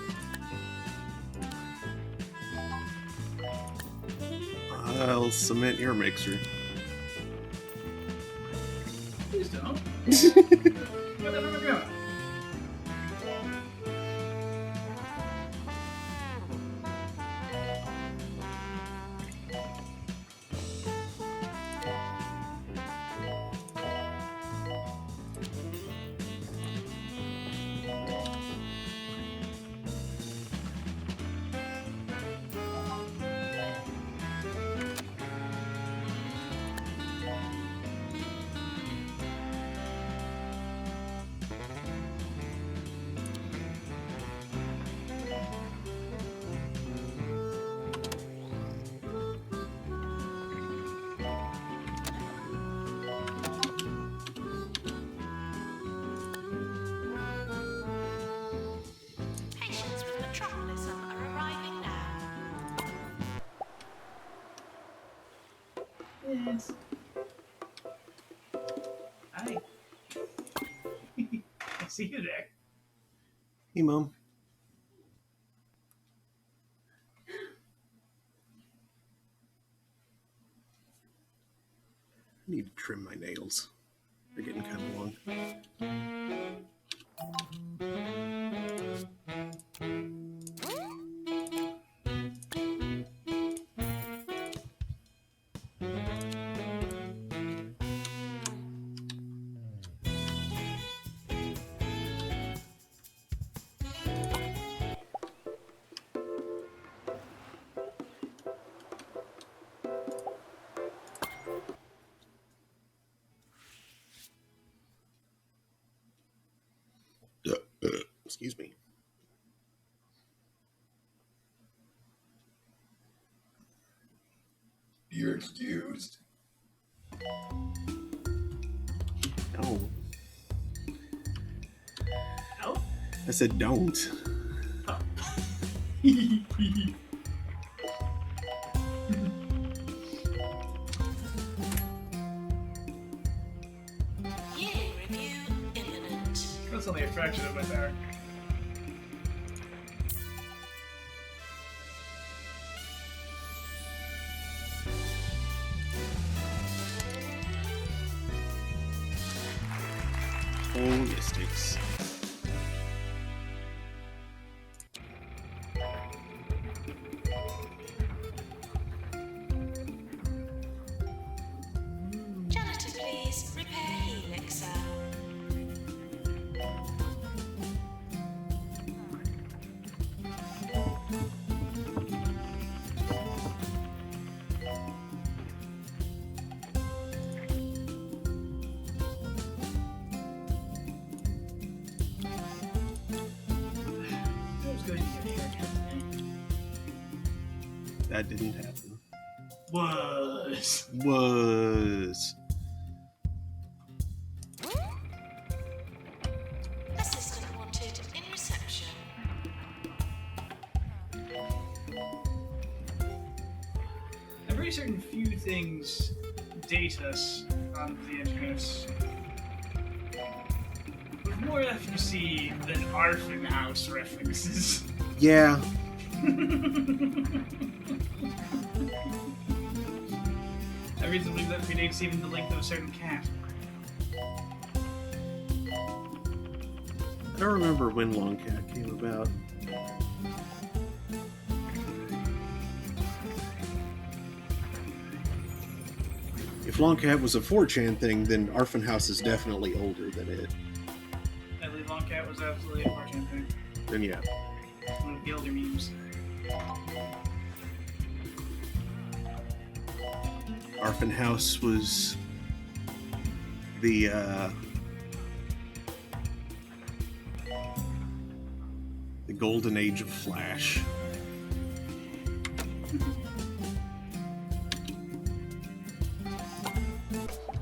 I'll cement your mixer. Please don't. Where the hell am I going? Patients with metropolism are arriving now. Yes. Hi. I see you there. Hey, Mom. I need to trim my nails. They're getting kind of long. Excuse me. You're excused. Oh, No? I said don't. Oh. Yearly review imminent. That's only a fraction of my power. Holistics. Janitor, please repair helix. I was going to get a haircut today. That didn't happen. Was. Assistant wanted in reception. I'm pretty certain few things date us on the internet with more efficacy than Arfin House references. Yeah. I reason believe that predates even the length of a certain cat. I don't remember when Long Cat came about. If Long Cat was a 4chan thing, then Arfin House is definitely older than it. I believe Long Cat was absolutely a 4chan thing. Then yeah. One of the older memes. Arfin House was the golden age of Flash.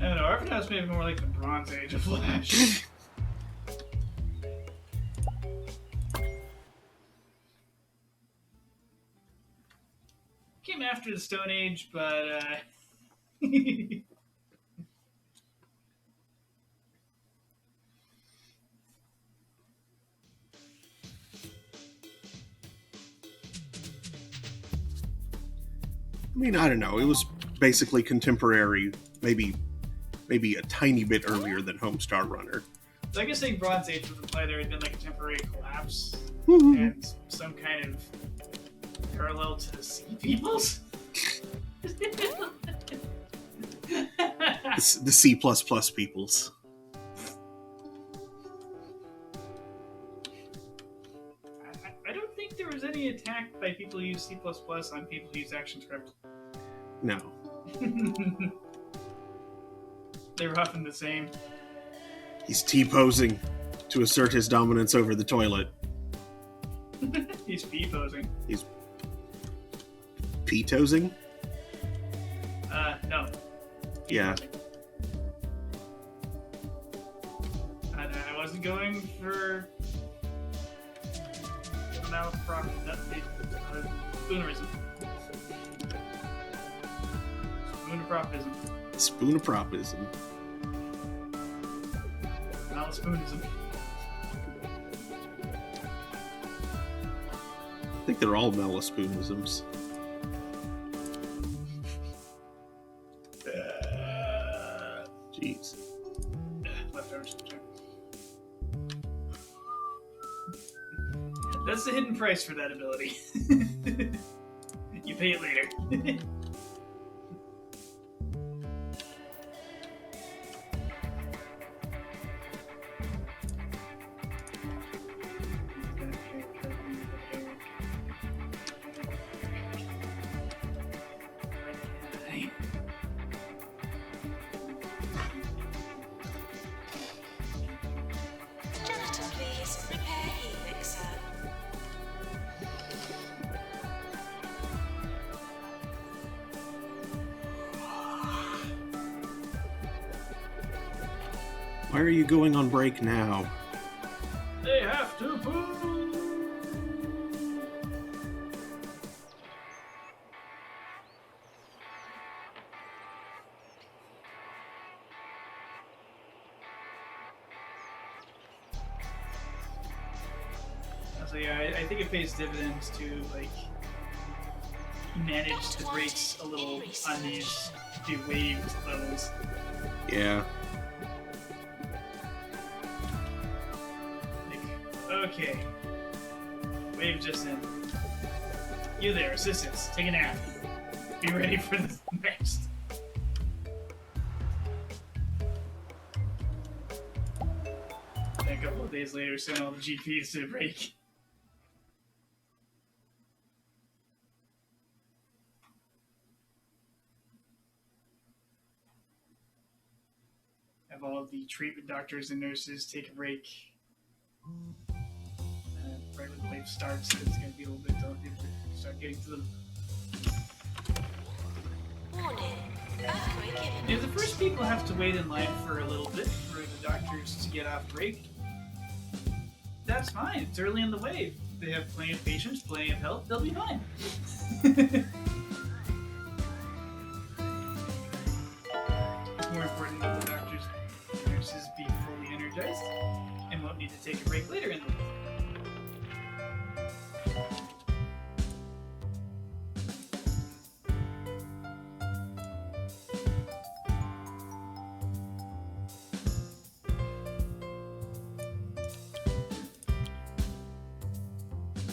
I don't know, Arfin House may be more like the Bronze Age of Flash. Came after the Stone Age, but I mean, I don't know. It was basically contemporary, maybe a tiny bit earlier than Homestar Runner. So I guess saying Bronze Age would imply there had been like a temporary collapse and some kind of parallel to the Sea Peoples. The C++ peoples. I don't think there was any attack by people who use C++ on people who use ActionScript. No. They were often the same. He's T-posing to assert his dominance over the toilet. He's P-posing. He's P-tosing? No. Yeah. I wasn't going for spoonerism. Spoonerpropism. Spoonerpropism. Malaspoonism. I think they're all Malaspoonisms. Jeez. Leftovers. That's the hidden price for that ability. You pay it later. Janitor, please. Repair heat mixer. Why are you going on break now? They have to poo! So yeah, I think it pays dividends to like manage the rates a little on these waived levels. Yeah. Okay. Wave just in. You there, assistants. Take a nap. Be ready for the next. And a couple of days later, send all the GPs to a break. Have all of the treatment doctors and nurses take a break. Right when the wave starts, it's going to be a little bit until people start getting to them. Warning. Earthquake imminent. If the first people have to wait in line for a little bit for the doctors to get off break, that's fine. It's early in the wave. They have plenty of patients, plenty of help. They'll be fine. more important that the doctors and nurses be fully energized and won't need to take a break later in the week.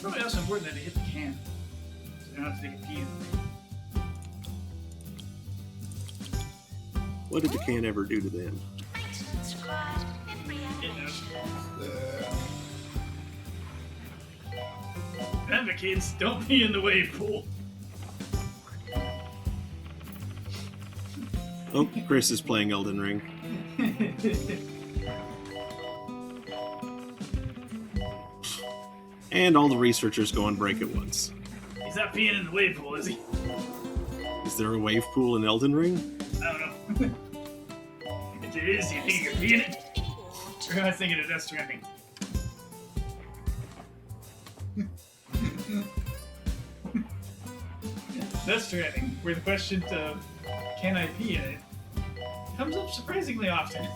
Probably also important that they hit the can, so they don't have to take a pee. What did the can ever do to them? Maintenance required in reanimation. Remember, kids, don't pee in the wave pool. Oh, Chris is playing Elden Ring. And all the researchers go on break at once. He's not peeing in the wave pool, is he? Is there a wave pool in Elden Ring? I don't know. If there is, you think you're peeing it? Or am I thinking of Death Stranding? Death Stranding, where the question of can I pee in it comes up surprisingly often.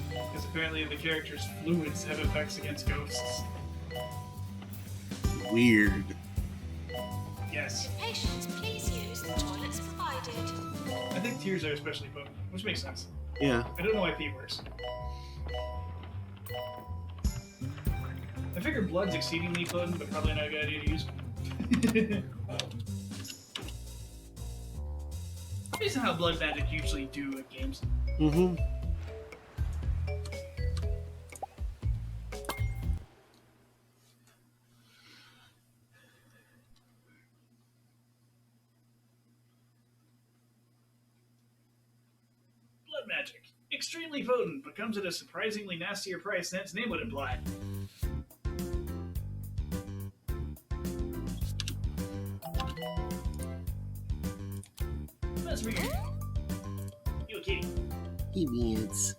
Because apparently the character's fluids have effects against ghosts. Weird. Yes. Patients, please use the toilets provided. I think tears are especially potent, which makes sense. Yeah. I don't know why pee works. I figure blood's exceedingly potent, but probably not a good idea to use. Based on how blood magic usually do at games. Mm-hmm. Blood magic. Extremely potent, but comes at a surprisingly nastier price than its name would imply. That's weird. You a kitty? He means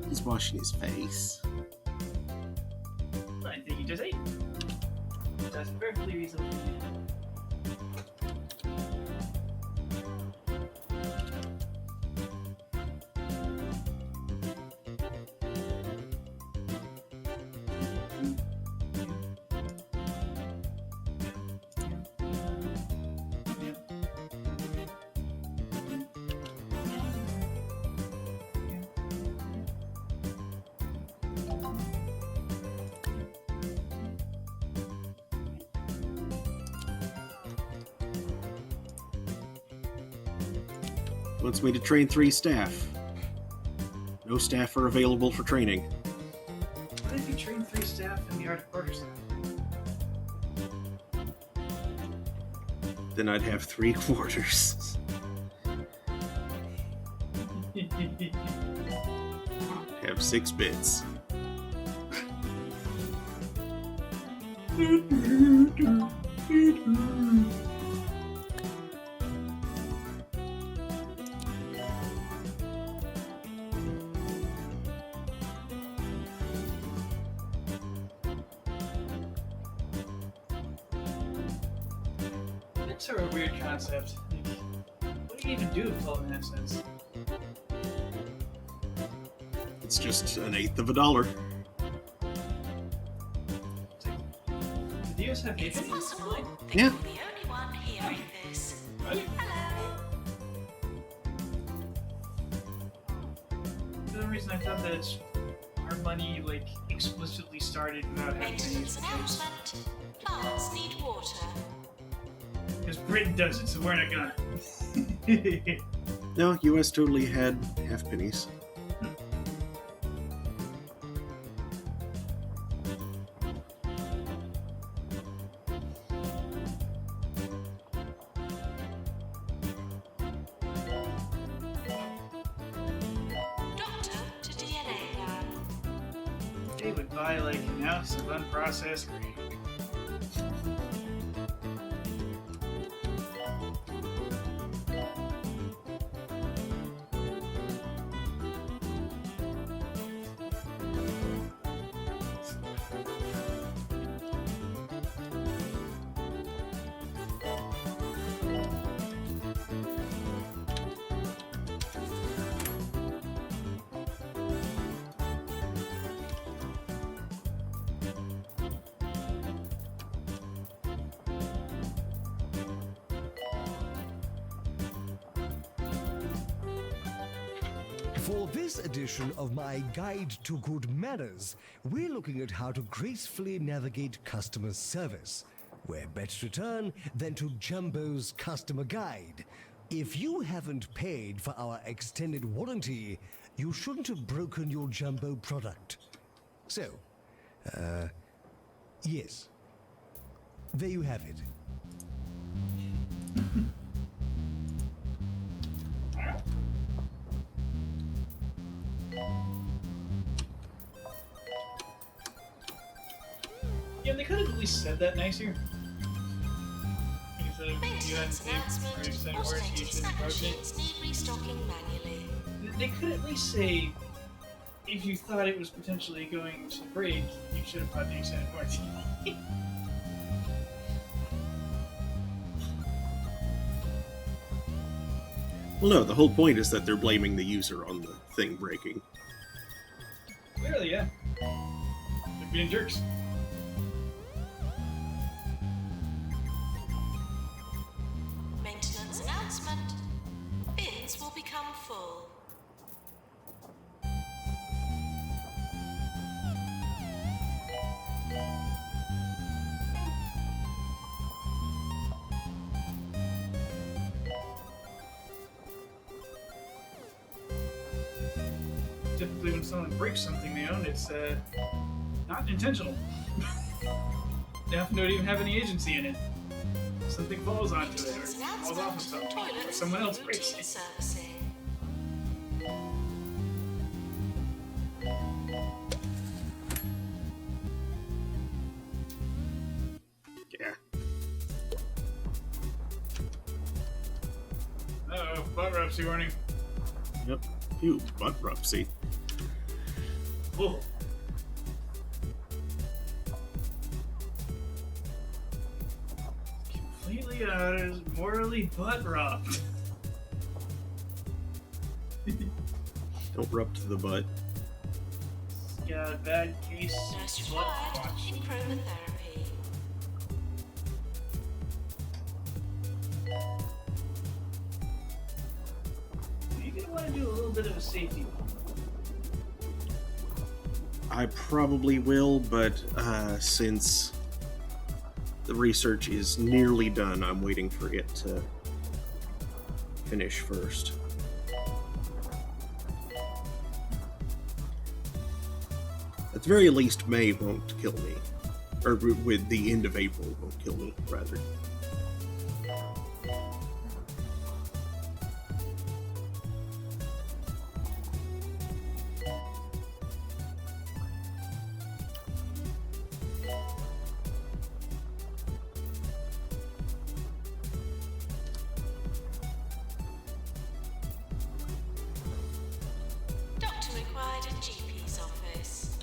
he's washing his face. I think you just ate. That's perfectly reasonable. Wants me to train 3 staff. No staff are available for training. What if you train 3 staff in the art of quarter staff? Then I'd have 3 quarters. Have 6 bits. That's sort of a weird concept. Like, what do you even do with 12.5 cents? It's just an eighth of a dollar. Did the US have It's halfpennies? possible that Yeah. you're the only one hearing this. Right? Hello. For some reason I thought that our money, like, explicitly started without Maintenance halfpennies. announcement. Plants need water. Because Britain does it, so we're not gonna. No, US totally had half pennies. Doctor to DNA lab. They would buy, like, an ounce of unprocessed grain. For this edition of my Guide to Good Manners, we're looking at how to gracefully navigate customer service. Where better to turn than to Jumbo's Customer Guide. If you haven't paid for our extended warranty, you shouldn't have broken your Jumbo product. So, yes. There you have it. Yeah, they could have at least said that nicer. Instead of you had Maintenance to pay for announcement. warranty, you Automated shouldn't snack have broken machines it. need restocking manually. They could at least say, if you thought it was potentially going to break, you should have bought the extended warranty. Well, no, the whole point is that they're blaming the user on the thing breaking. Clearly, yeah. They're being jerks. Maintenance announcement. Bins will become full. Typically, when someone breaks something they own, it's not intentional. They often don't even have any agency in it. Something falls onto it, or Maintenance falls off of announcement. something, or Toilets someone else routine breaks it. servicing. Yeah. Uh-oh, bankruptcy warning. Yep. Phew, bankruptcy. Oh. Completely honest, morally butt-robbed. Don't rub to the butt. Got a bad case Nurse of butt required watching. in chromotherapy. Maybe I want to do a little bit of a safety one. I probably will, but since the research is nearly done, I'm waiting for it to finish first. At the very least, May won't kill me. Or with the end of April won't kill me, rather. Doctor required in GP's office.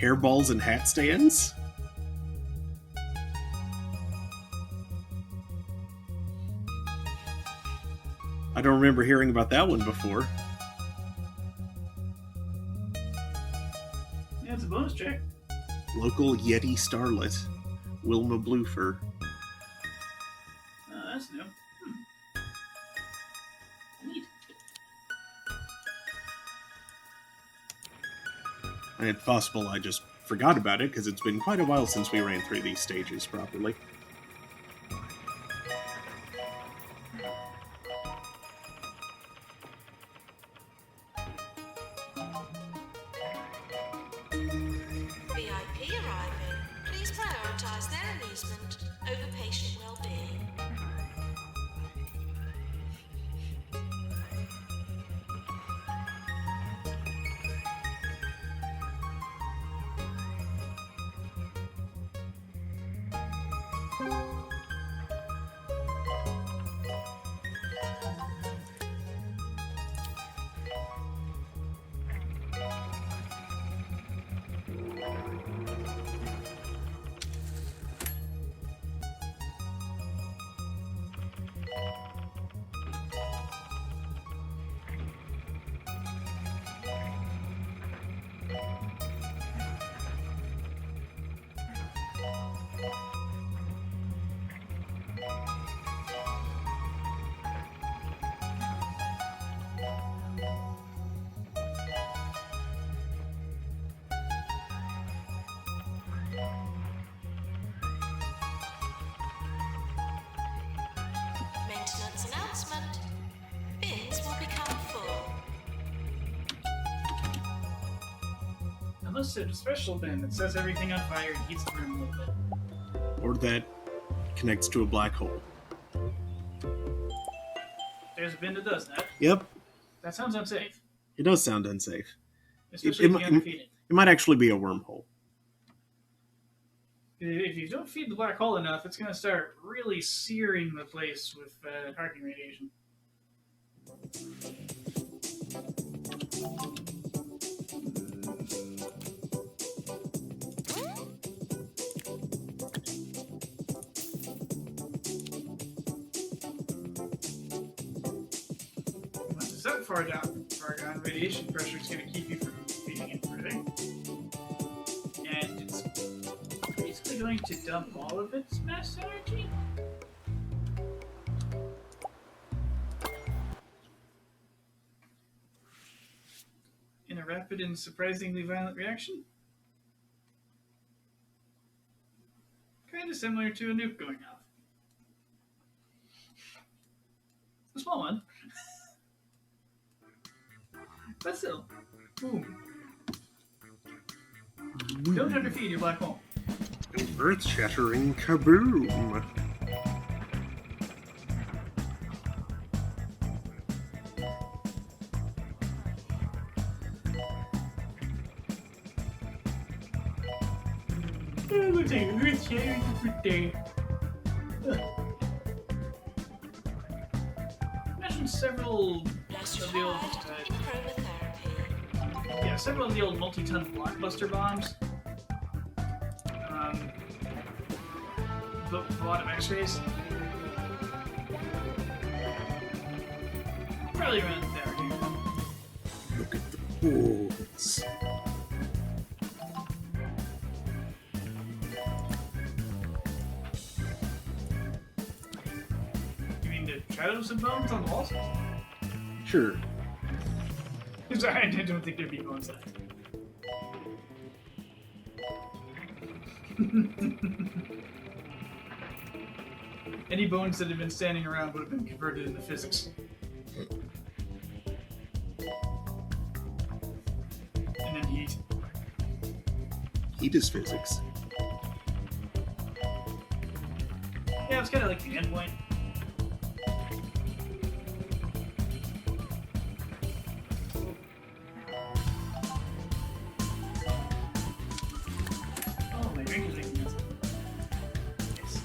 Hairballs and hat stands? I don't remember hearing about that one before. Local Yeti starlet, Wilma Bluefur. Oh, that's new. Neat. And it's possible I just forgot about it because it's been quite a while since we ran through these stages properly. VIP arriving. Please prioritize their amusement over patient well-being. Maintenance announcement. Bins will become full. Unless it's a special bin that sets everything on fire and heats the room a little bit. Or that connects to a black hole. There's a bin that does that. Yep, That sounds unsafe. it does sound unsafe. Especially if you it- underfeed it. It might actually be a wormhole. If you don't feed the black hole enough, it's going to start really searing the place with harking radiation. Once it's that far down, radiation pressure is going to keep you from feeding it everything. And it's basically going to dump all of its mass energy. In a rapid and surprisingly violent reaction. Kind of similar to a nuke going off. A small one. But still. Boom. Don't underfeed your black hole. Earth-shattering kaboom! It looks like an earth-shattering birthday. Imagine several Last of the old, required in chromotherapy. yeah, several of the old multi-ton blockbuster bombs. But with a lot of X-rays. Probably around there. Look at the holes. You mean the shadows of bones on the walls? Sure. Sorry, I don't think there'd be bones left. Any bones that had been standing around would have been converted into physics. And then heat. Heat is physics. Yeah, it's kind of like the endpoint. Oh, my drink is making this. Yes.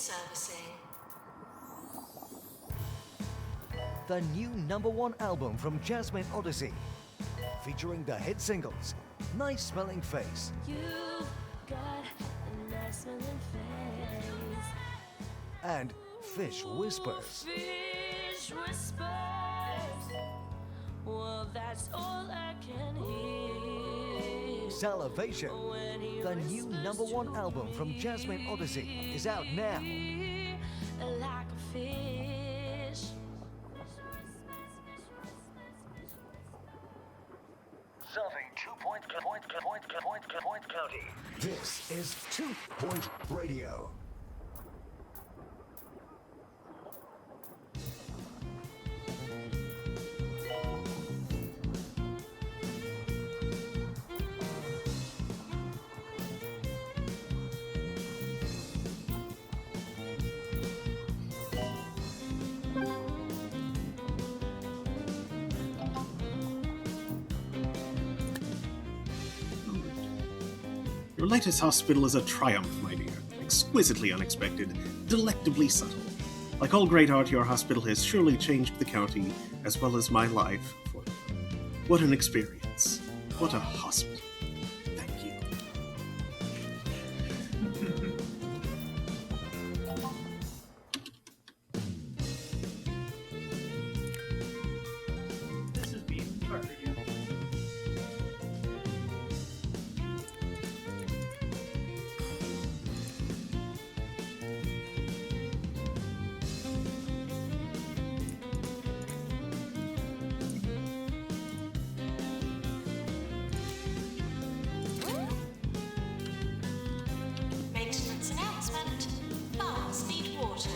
servicing. The new #1 album from Jasmine Odyssey, featuring the hit singles Nice Smelling Face You've got a nice smelling face. and Fish Whispers. Fish whispers. Well, that's all I can hear. Salivation, When he the new whispers #1 to album from Jasmine Odyssey, is out now. me like a fish. Serving 2 Point County. This is 2 Point Radio. Your latest hospital is a triumph, my dear. Exquisitely unexpected, delectably subtle. Like all great art, your hospital has surely changed the county, as well as my life. What an experience. What a hospital. Thank you. This is being Parker again. Maintenance announcement. Baths need water.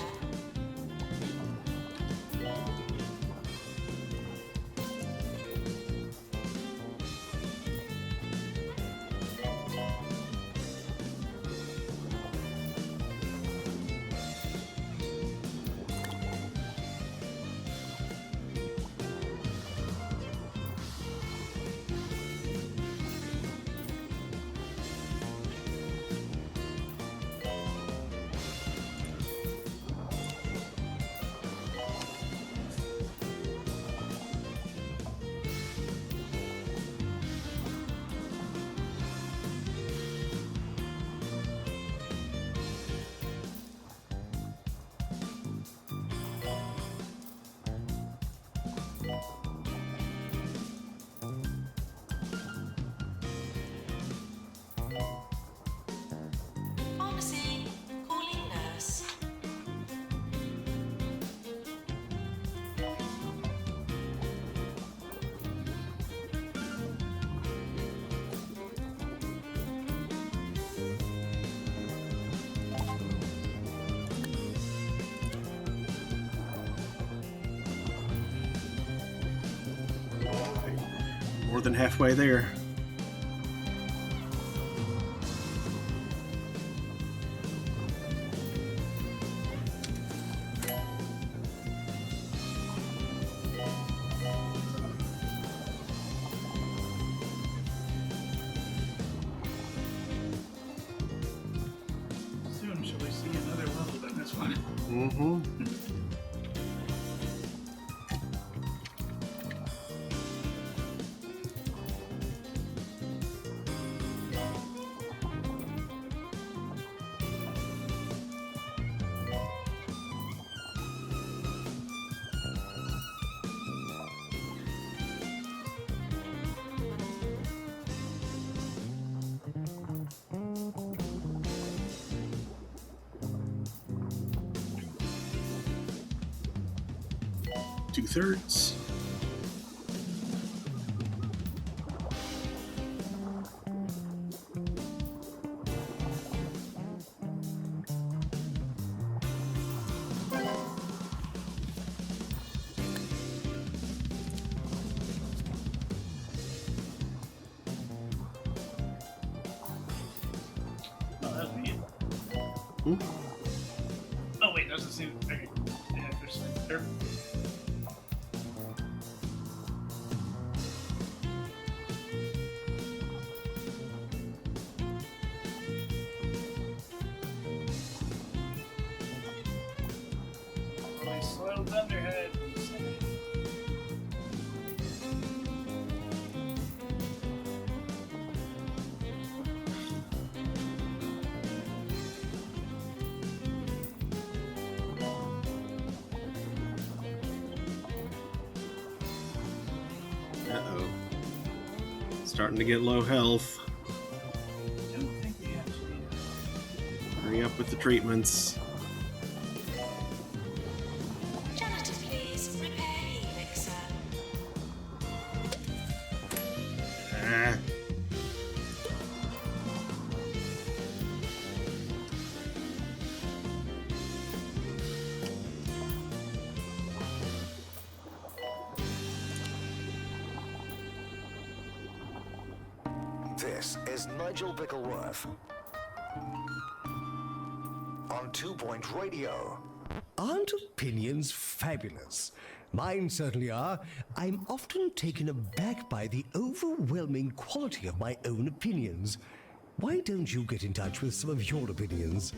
Pharmacy. Calling nurse. More than halfway there. Soon shall we see another level than this one. Mm-hmm. Two-thirds. Oh, that was neat. Hmm? Oh, wait, that was the same. Okay. Yeah, there's like there. Soiled Thunderhead. Uh-oh. Starting to get low health. I don't think we actually. Hurry up with the treatments. Janitor, please. Repair helix, sir. Ah. This is Nigel Bickleworth on 2 Point Radio. Aren't opinions fabulous? Mine certainly are. I'm often taken aback by the overwhelming quality of my own opinions. Why don't you get in touch with some of your opinions?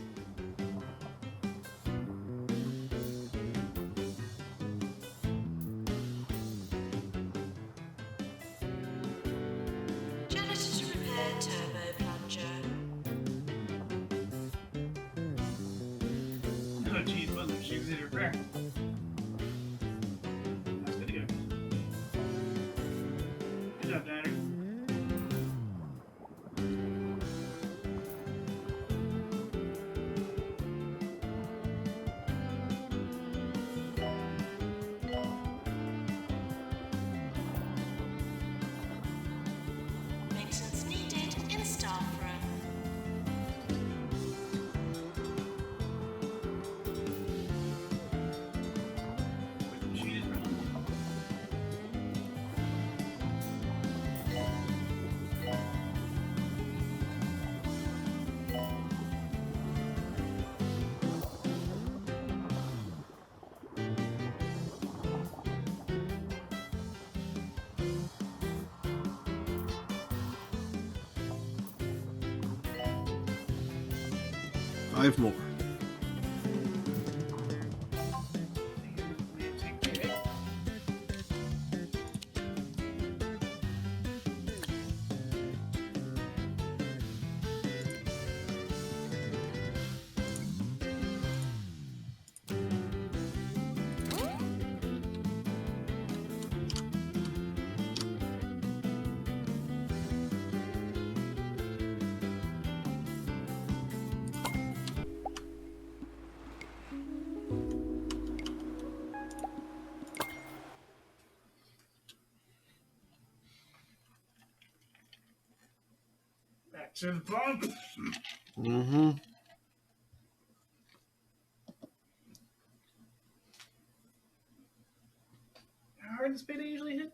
Janitor to repair turbo plunger. Oh, geez, wasn't she was in repair? That's good to go. Good job, Diner. Maintenance needed in staff room. She is running. Five more. Back to the pump. Mm-hmm. How hard does beta usually hit?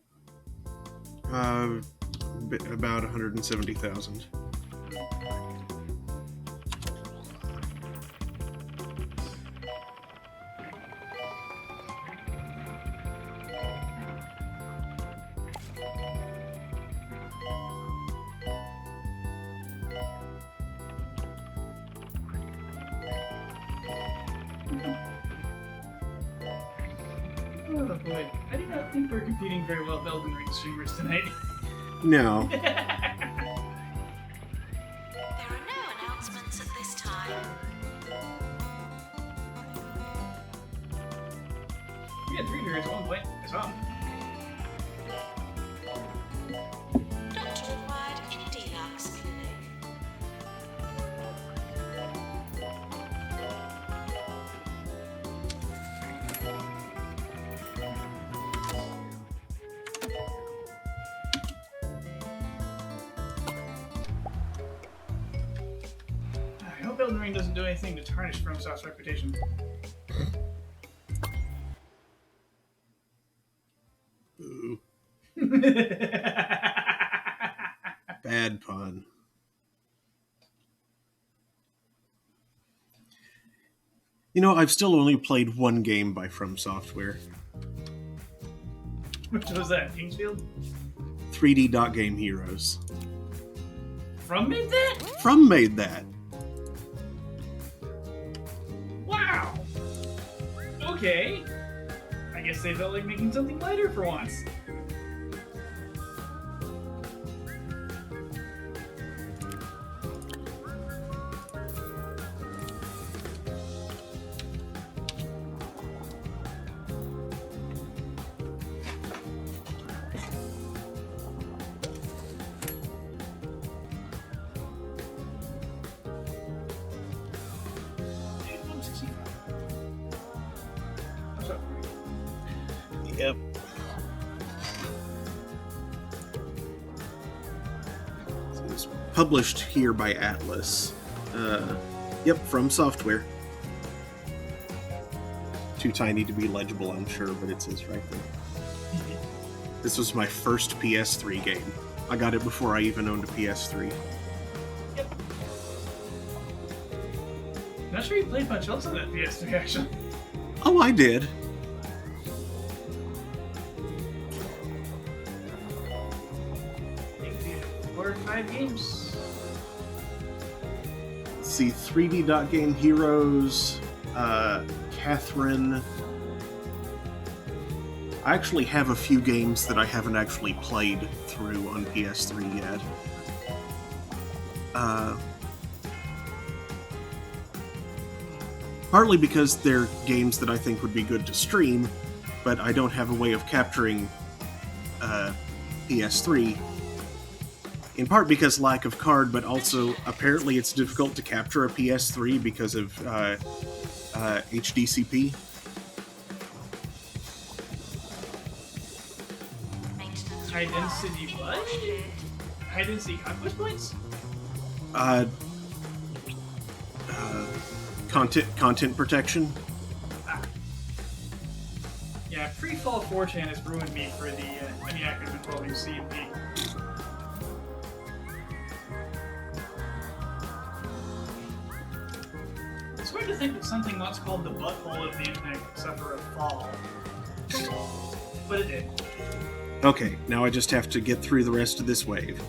About 170,000. Oh boy, I do not think we're competing very well with Elden Ring streamers tonight. No. There are no announcements at this time. We had 3 viewers at one point as well. Doctor required in Deluxe Clinic. I hope Elden Ring doesn't do anything to tarnish FromSoft's reputation. Ooh. Bad pun. You know, I've still only played one game by From Software. Which was that? Kingsfield? 3D Dot Game Heroes. From made that? From made that. Wow! Okay. I guess they felt like making something lighter for once. Yep. It's published here by Atlas. Yep, from software. Too tiny to be legible, I'm sure, but it says right there. This was my first PS3 game. I got it before I even owned a PS3. Yep. Not sure you played much else on that PS3, actually. Oh, I did. I think we had 4 or 5 games. Let's see, 3D Dot Game Heroes, Catherine. I actually have a few games that I haven't actually played through on PS3 yet. Partly because they're games that I think would be good to stream, but I don't have a way of capturing PS3. In part because lack of card, but also apparently it's difficult to capture a PS3 because of HDCP. High density what? High density conquest points? Content protection. Yeah, pre-fall 4chan has ruined me for the any acronym involving CMP. It's hard to think that something once called the butthole of the internet could suffer a fall. But it did. Okay, now I just have to get through the rest of this wave.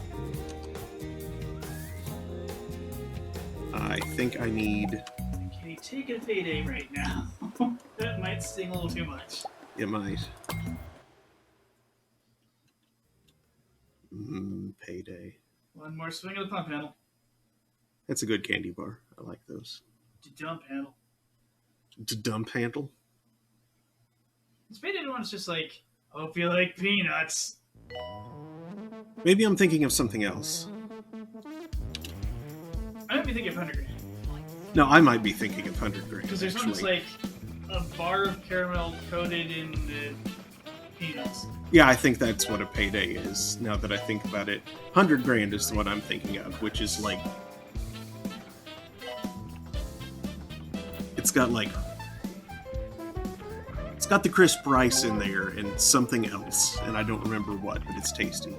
I think I need... Can you take a payday right now? That might sting a little too much. It might. Payday. One more swing of the pump handle. That's a good candy bar. I like those. To dump handle. To dump handle? This payday one's just like, hope you like peanuts. Maybe I'm thinking of something else. I might be thinking of 100 grand. No, I might be thinking of 100 grand. Because there's one that's like a bar of caramel coated in the peanuts. Yeah, I think that's what a payday is, now that I think about it. 100 grand is what I'm thinking of, which is like... It's got like... It's got the crisp rice in there and something else, and I don't remember what, but it's tasty.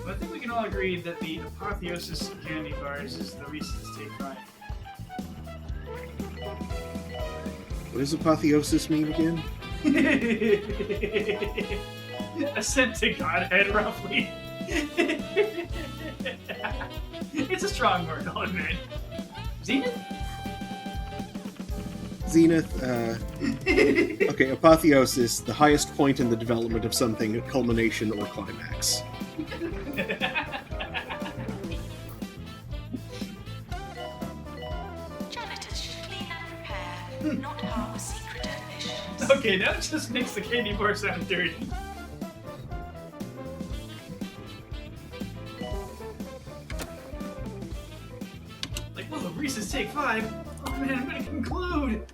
But I think we can all agree that the apotheosis of candy bars is the Reese's Take 5. What does apotheosis mean again? Ascent to Godhead, roughly. It's a strong word, I'll admit. Zenith? Zenith, okay, apotheosis, the highest point in the development of something, a culmination or climax. Janitors should clean and prepare, not harbor secret ambitions. Okay, now it just makes the candy bar sound dirty. Like, whoa, Reese's Take 5? Oh man, I'm gonna conclude!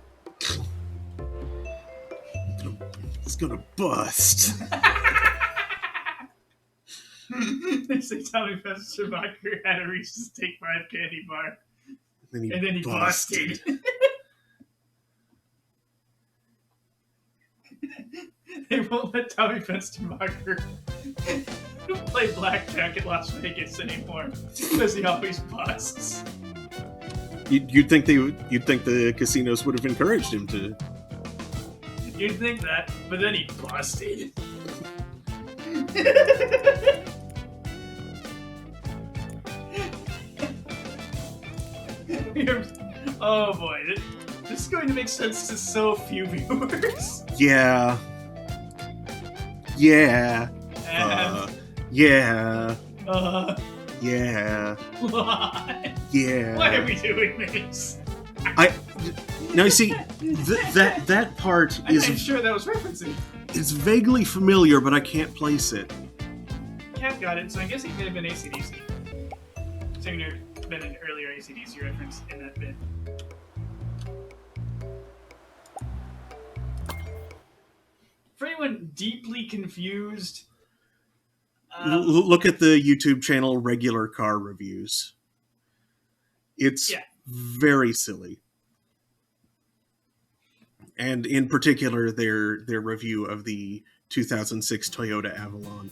It's gonna bust. They say Tommy Festerbacher had a Reese's Take 5 candy bar. And And then he busted. They won't let Tommy Fenstermacher play blackjack at Las Vegas anymore because he always busts. You'd think the casinos would have encouraged him to. You'd think that, but then he busted. Oh boy, this is going to make sense to so few viewers. Yeah. Yeah. And, Yeah. Yeah. why? Yeah. Why are we doing this? Now you see that part I'm not is sure that was referencing. it's vaguely familiar, but I can't place it. Cat got it, so I guess it may have been AC/DC. Saying there had been an earlier AC/DC reference in that bit. For anyone deeply confused, Look at the YouTube channel Regular Car Reviews. It's Yeah. very silly. And in particular, their review of the 2006 Toyota Avalon.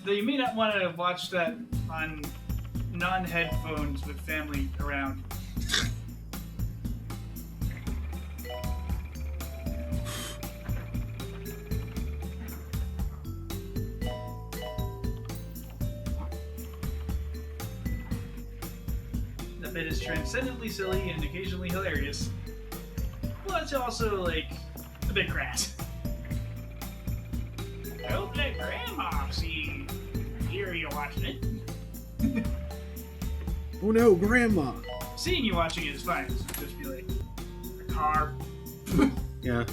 though you may not want to watch that on non-headphones with family around. The bit is transcendently silly and occasionally hilarious. Well, it's also, like, a bit crass. Don't let Grandma hear you watching it. Oh no, Grandma! Seeing you watching it is fine. It's just be like a car, Yeah.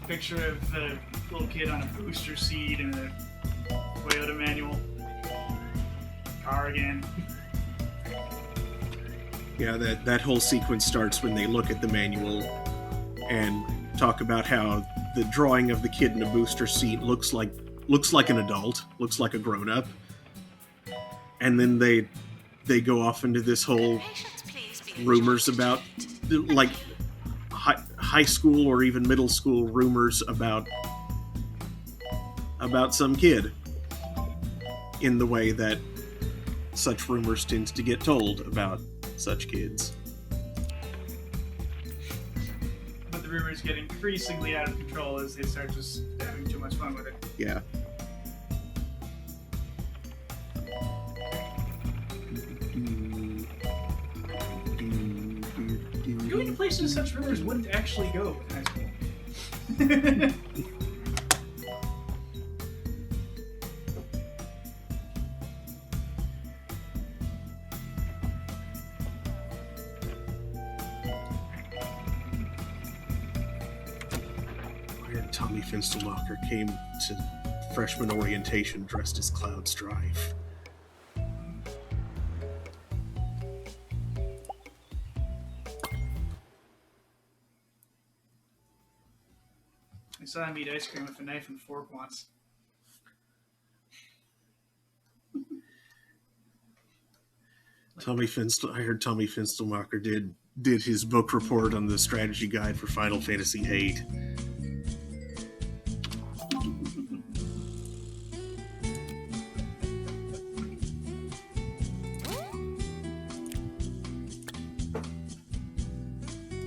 picture of the little kid on a booster seat and a Toyota manual. Car again. Yeah, that whole sequence starts when they look at the manual and talk about how the drawing of the kid in a booster seat looks like an adult, looks like a grown-up. And then they go off into this whole Patients, please be rumors about, like, high school or even middle school rumors about some kid, in the way that such rumors tends to get told about such kids. But the rumors get increasingly out of control as they start just having too much fun with it. Yeah. Going to places such rumors wouldn't actually go in high school. And Tommy Finstelmacher came to freshman orientation dressed as Cloud Strife. I saw him eat ice cream with a knife and fork once. I heard Tommy Finstelmacher did his book report on the strategy guide for Final Fantasy VIII.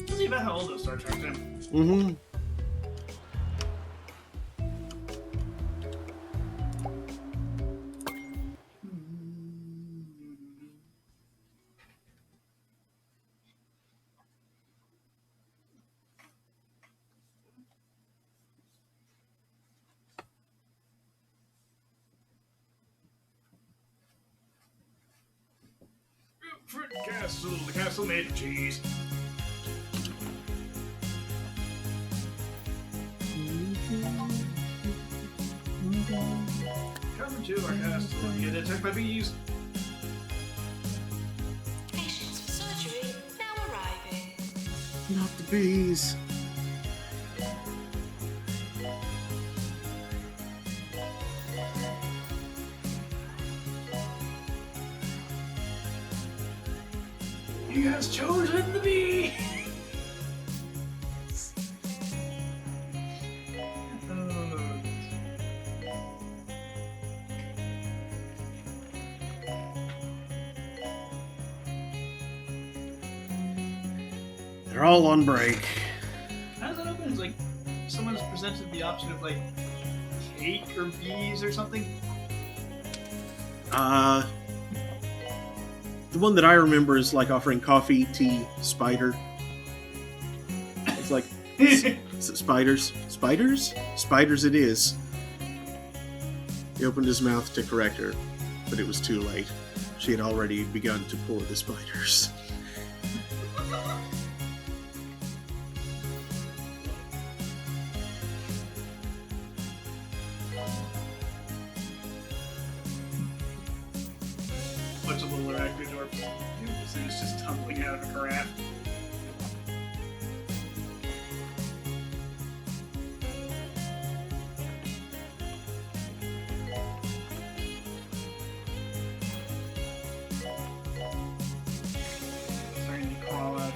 Tell me about how old those Star Trek are. Mm-hmm. Fruit Castle, the castle made of cheese. Come to our castle and get attacked by bees. Patients for surgery now arriving. Not the bees. He has chosen the bee. They're all on break. How does that open? It's like someone's presented the option of like cake or bees or something. The one that I remember is like offering coffee, tea, spider. It's like spiders. Spiders it is. He opened his mouth to correct her, but it was too late. She had already begun to pour the spiders. Bunch of little arachnodorps. And it's just tumbling out of a carafe. Starting to crawl out of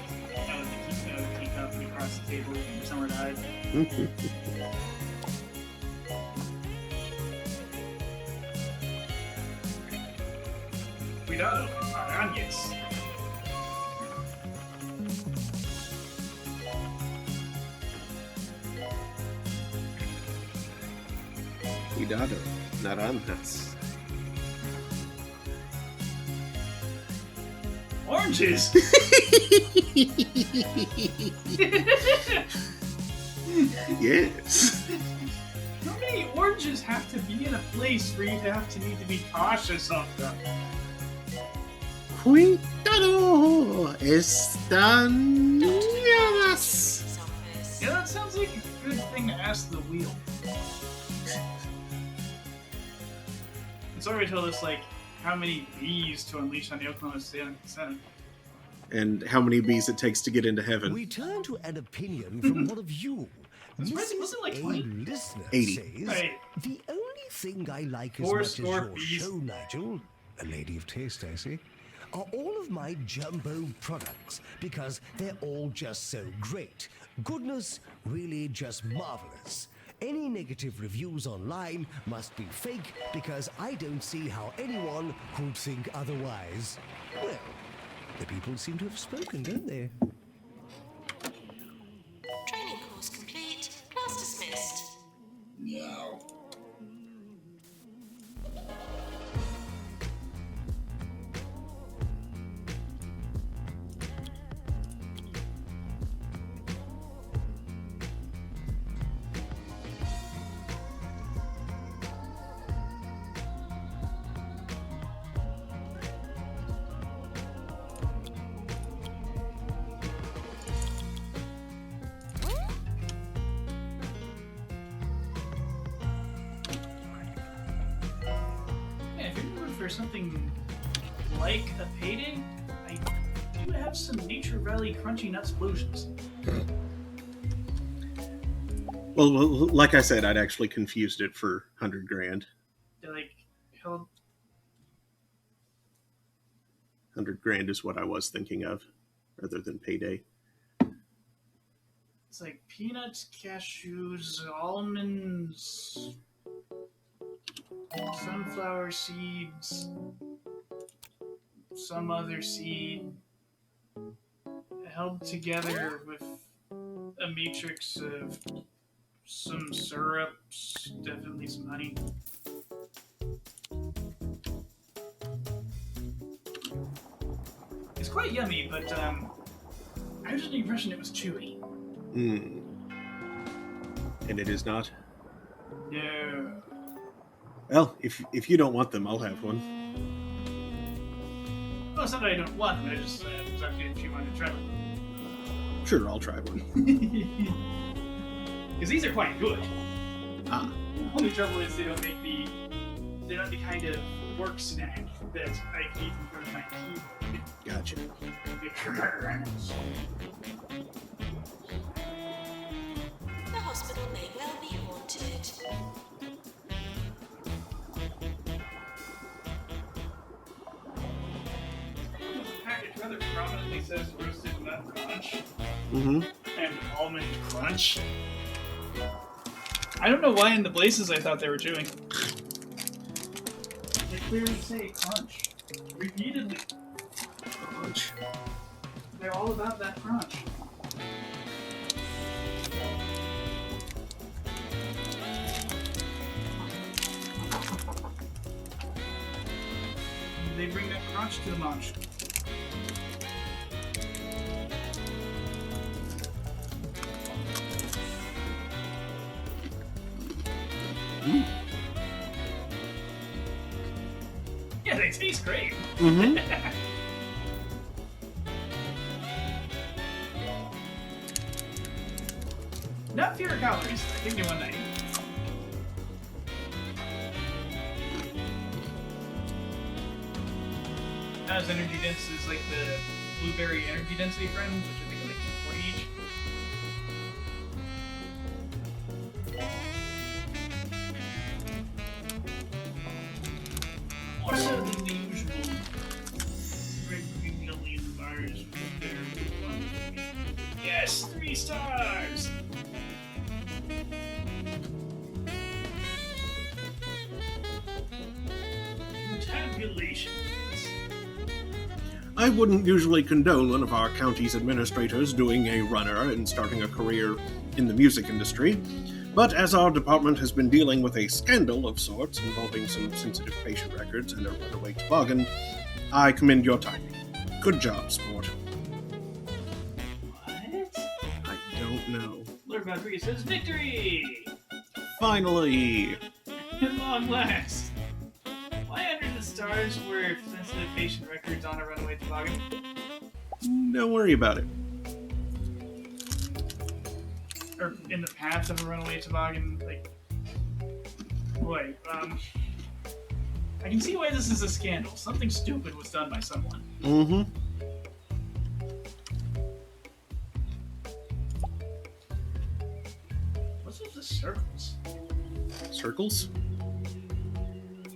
the teacup and across the table for somewhere to hide. Cuidado, arañas. Cuidado, naranjas. Oranges! Yes. How many oranges have to be in a place for you to have to need to be cautious of them? Cuidado, están liadas. Yeah, that sounds like a good thing to ask the wheel. It's already told us, like, how many bees to unleash on the Oklahoma Senate. And how many bees it takes to get into heaven. We turn to an opinion from one of you. Was it like A 20? listener 80. says, Right. the only thing I like as Four much as score your bees. show, Nigel, a lady of taste, I see, are all of my jumbo products because they're all just so great. Goodness, really just marvelous. Any negative reviews online must be fake because I don't see how anyone could think otherwise. Well, the people seem to have spoken, don't they? Training course complete. Class dismissed. No. Yeah, if you're looking for something like a payday, I do have some Nature Valley Crunchy Nut Explosions. Well, like I said, I'd actually confused it for 100 grand. They're like, hell, 100 grand is what I was thinking of, rather than payday. it's like peanuts, cashews, almonds, sunflower seeds, some other seed, held together with a matrix of some syrups, definitely some honey. It's quite yummy, but I was under the impression it was chewy. Hmm. And it is not? No. Well, if you don't want them, I'll have one. Well, it's not that I don't want them, I just was asking if you wanted to try them. Sure, I'll try one. Because these are quite good. Ah, The only trouble is they're not the kind of work snack that I can eat in front of my keyboard. gotcha. The hospital may well be haunted. The package rather prominently says roasted nut crunch Mm-hmm. and almond crunch. I don't know why in the places I thought they were chewing. They clearly say crunch. Repeatedly. Crunch. They're all about that crunch. They bring that crunch to the munch. Yeah, they taste great. Mm-hmm. Not fewer calories. I think they 190. Not as energy dense as like the blueberry energy density friends, which I think are like 240 each. More so than the usual red green jelly in the bars with their one. Yes, 3 stars! Tabulations. I wouldn't usually condone one of our county's administrators doing a runner and starting a career in the music industry, but as our department has been dealing with a scandal of sorts involving some sensitive patient records and a runaway toboggan, I commend your timing. Good job, sport. What? I don't know. Lord Rodriguez says victory! Finally! At long last. Why under the stars were sensitive patient records on a runaway toboggan? Don't worry about it. Or in the path of a runaway toboggan, like... Boy, I can see why this is a scandal. Something stupid was done by someone. Mm-hmm. What's with the circles? Circles?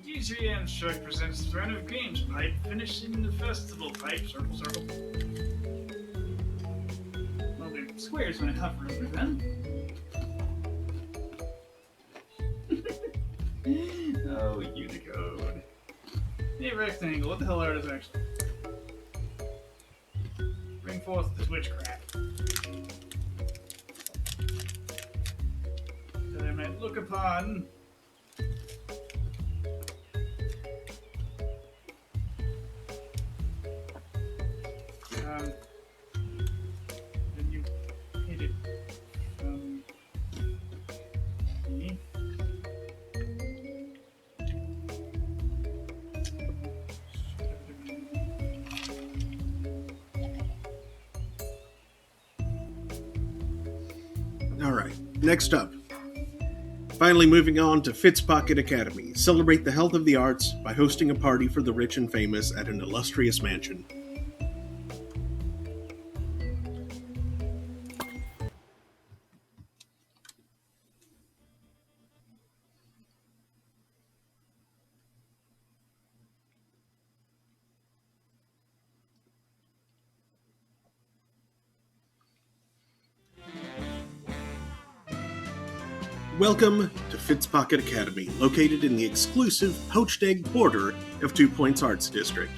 D3M Shark presents the Run of Games pipe, finishing the festival pipe. Circle, circle. Well, they're squares when I hover over them. Oh, Unicode. Hey, rectangle, what the hell are those actually? Bring forth the witchcraft. That I might look upon. Then you hit it from me. Alright, next up. Finally moving on to Fitzpocket Academy. Celebrate the health of the arts by hosting a party for the rich and famous at an illustrious mansion. Welcome to Fitzpocket Academy, located in the exclusive Poached Egg border of 2 Points Arts District.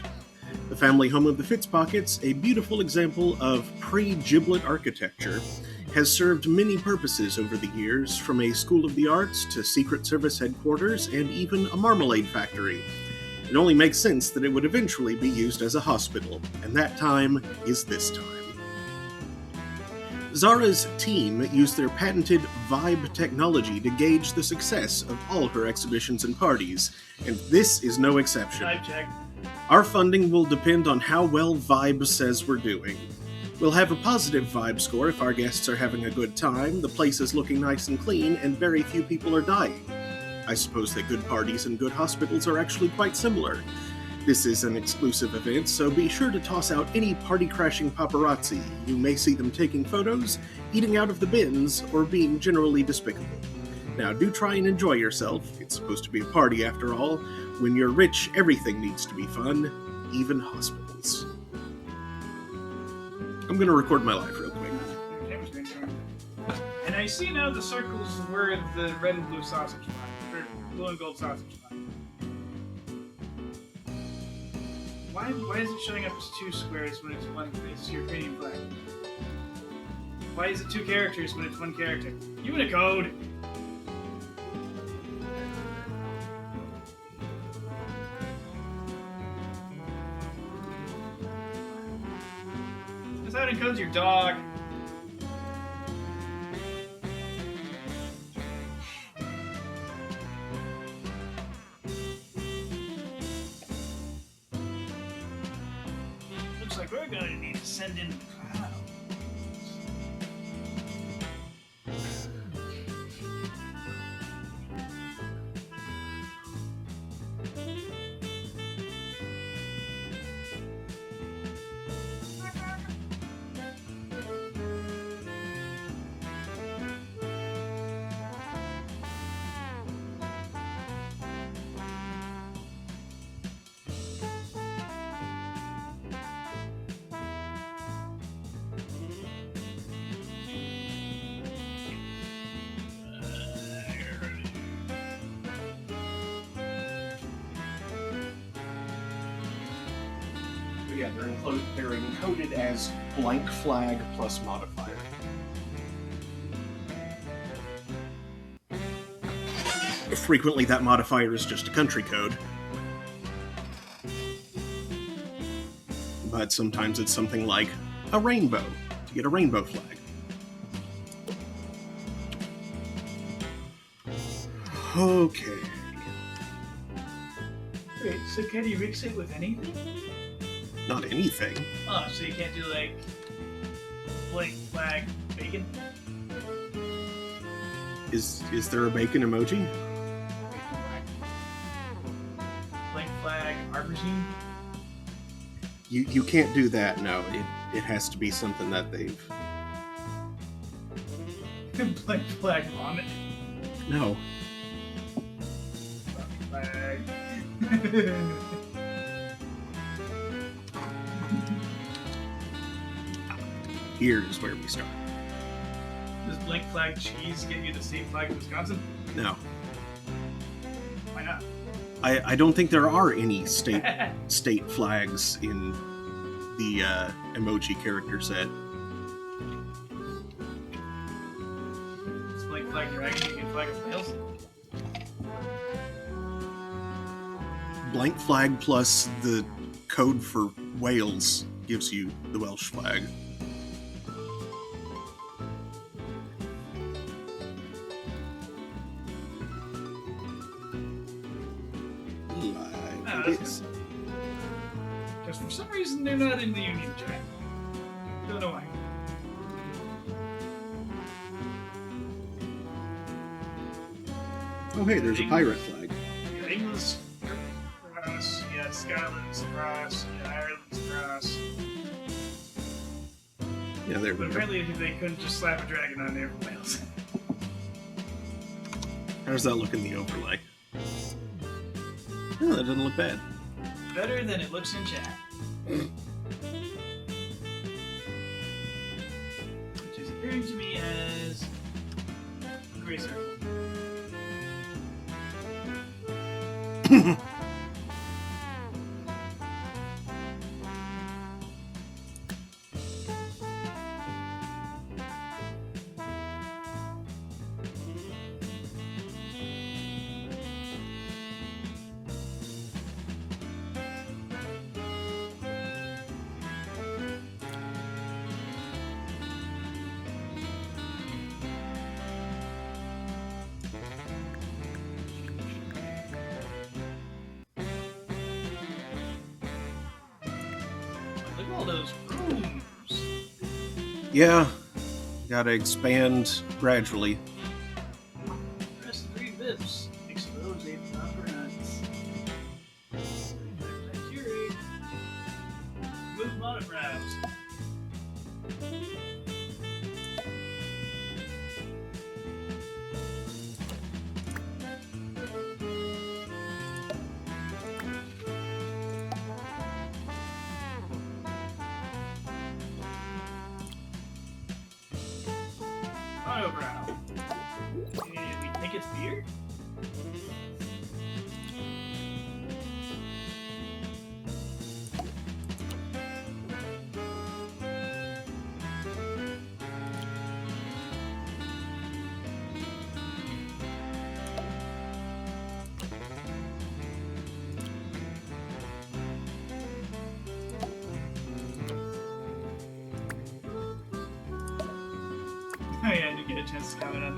The family home of the Fitzpockets, a beautiful example of pre-Giblet architecture, has served many purposes over the years, from a school of the arts to Secret Service headquarters and even a marmalade factory. It only makes sense that it would eventually be used as a hospital, and that time is this time. Zara's team used their patented Vibe technology to gauge the success of all her exhibitions and parties, and this is no exception. Type check. Our funding will depend on how well Vibe says we're doing. We'll have a positive Vibe score if our guests are having a good time, the place is looking nice and clean, and very few people are dying. I suppose that good parties and good hospitals are actually quite similar. This is an exclusive event, so be sure to toss out any party-crashing paparazzi. You may see them taking photos, eating out of the bins, or being generally despicable. Now, do try and enjoy yourself. It's supposed to be a party, after all. When you're rich, everything needs to be fun, even hospitals. I'm gonna record my life real quick. And I see now the circles were the red and blue sausage line, or blue and gold sausage line. Why is it showing up as 2 squares when it's one? It's your Ukrainian flag. Why is it 2 characters when it's 1 character? Unicode! That's how it encodes your dog. Looks like we're gonna need to send in the cloud. Yeah, they're encoded as blank flag plus modifier. Frequently, that modifier is just a country code. But sometimes it's something like a rainbow, to get a rainbow flag. Okay. Wait, so can you mix it with anything? Not anything. Oh, so you can't do like blank flag bacon? Is there a bacon emoji? Blank flag aubergine? You can't do that, no. It has to be something that they've... Blank flag vomit? No. Flag. Here's where we start. Does blank flag cheese give you the same flag as Wisconsin? No. Why not? I don't think there are any state flags in the emoji character set. It's blank flag dragon, you can flag of whales. Blank flag plus the code for Wales gives you the Welsh flag. Because for some reason they're not in the Union Jack. Don't know why. Oh hey, there's a pirate flag. You got England's cross, you got Scotland's cross, you got Ireland's cross. Yeah, there But we go. apparently they couldn't just slap a dragon on there for Wales. How does that look in the overlay? Oh, that doesn't look bad. Better than it looks in chat. Which is appearing to me as a gray circle. Look at all those rooms. Yeah, gotta expand gradually. Press 3 bits. Expose 8 proper nuts. Curate. Move monobrows. Monobrow. And we think it's beer? Oh yeah, I did get a chance to comment on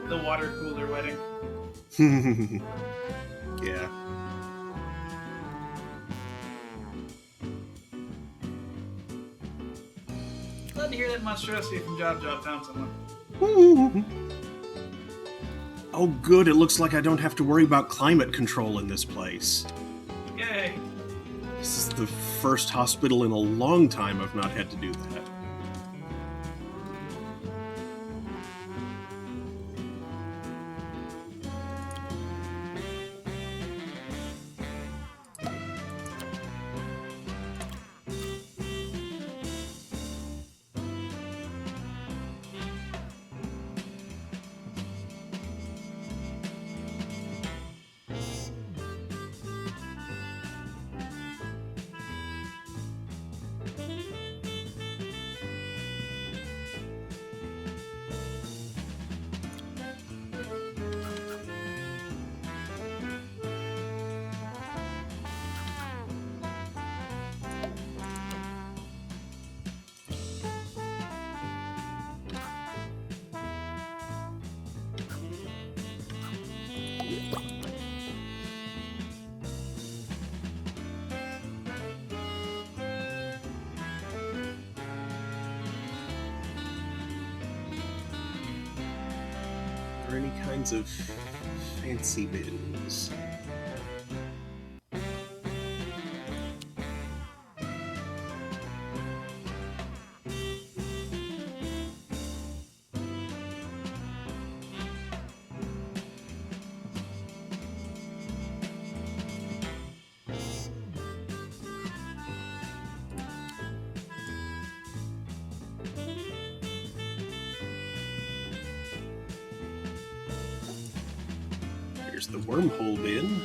the water cooler wedding. Yeah. to hear that monstrosity from Job found someone. Ooh. Oh, good. It looks like I don't have to worry about climate control in this place. Yay! This is the first hospital in a long time I've not had to do that. Are there any kinds of fancy bins? There's the wormhole bin.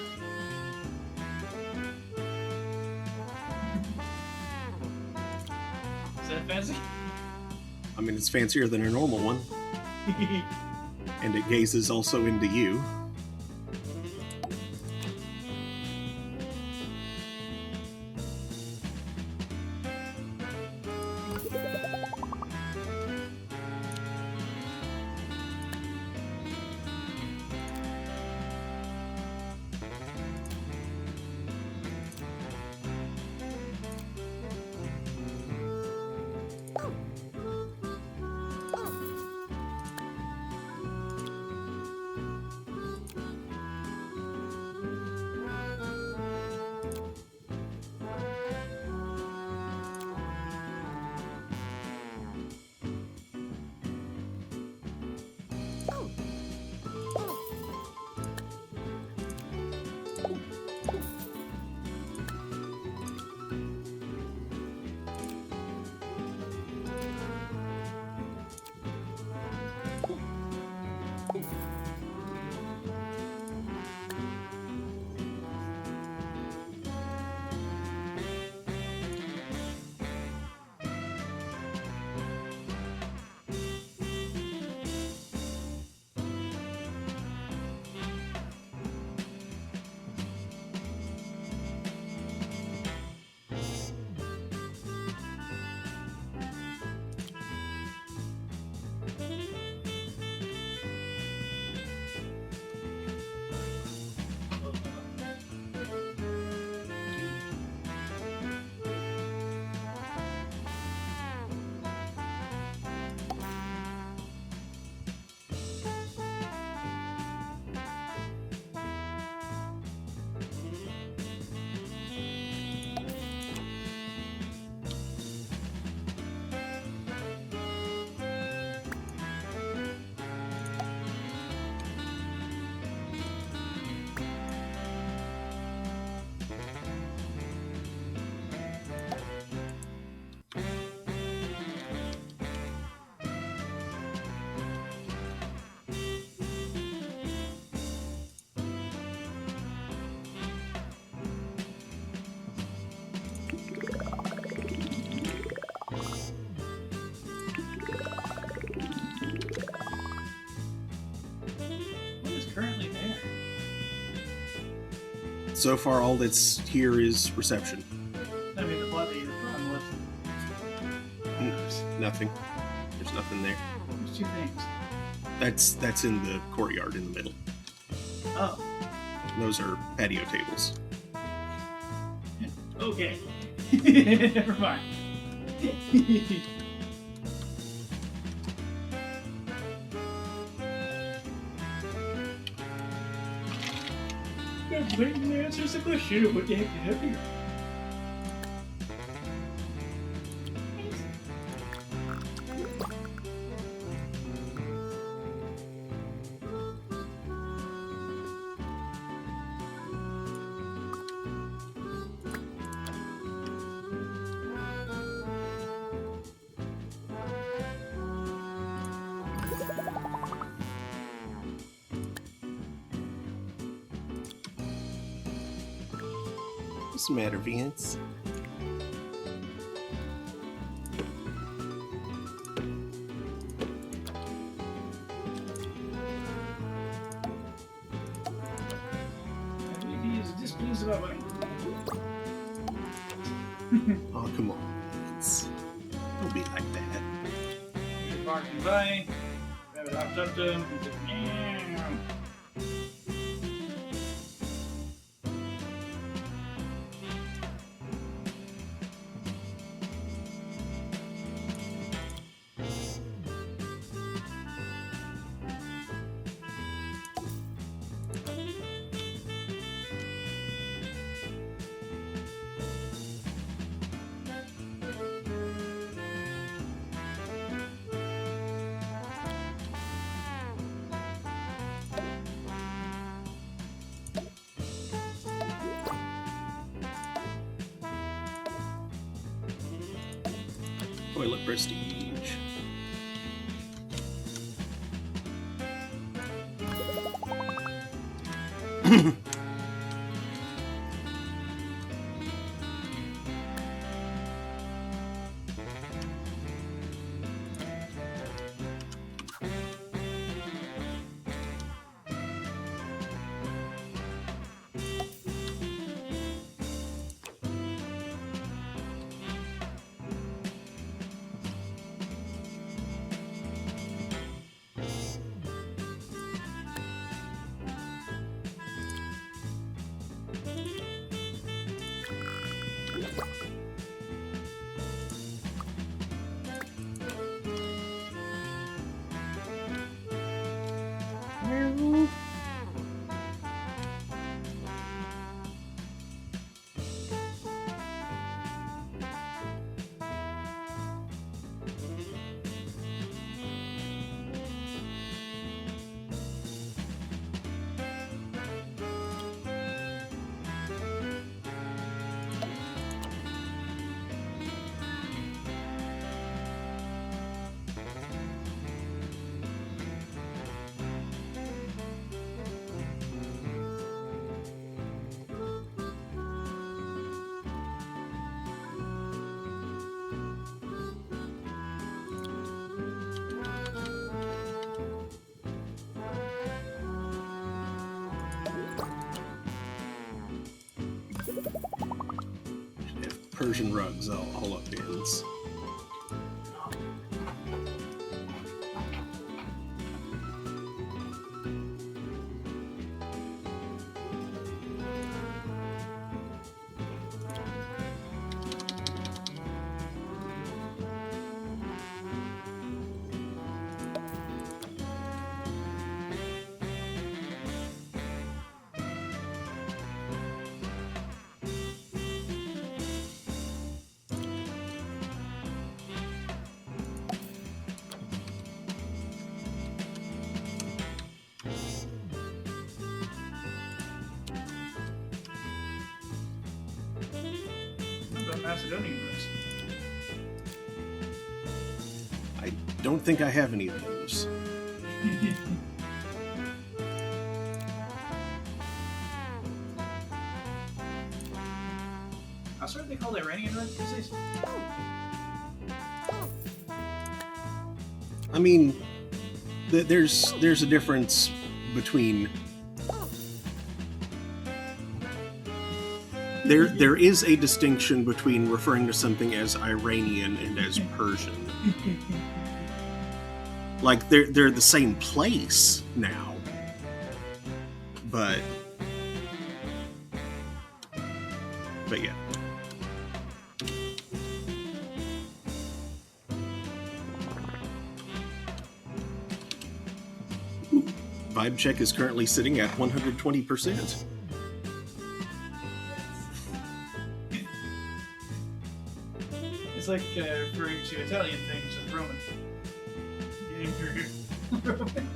Is that fancy? I mean, it's fancier than a normal one. And it gazes also into you. Currently there. So far, all that's here is reception. I mean, the plot that you were on left. Nothing. There's nothing there. There's two things. That's in the courtyard in the middle. Oh, Those are patio tables. okay. Never mind. Wait, answers the question. What the heck is happening? What's the matter, Vince? I believe he is displeased about money. Oh, come on, Vince. Don't be like that. He's walking by. Rabbit hopped up to him. He's like, meow. Toilet prestige. Persian rugs all up Vince. Macedonian rugs. I don't think I have any of those. How sort of they call Iranian rugs these days? I mean, there's a difference between there is a distinction between referring to something as Iranian and as Persian. Like they're the same place now, but yeah. Vibe check is currently sitting at 120%. It's like referring to Italian things as Roman. Roman.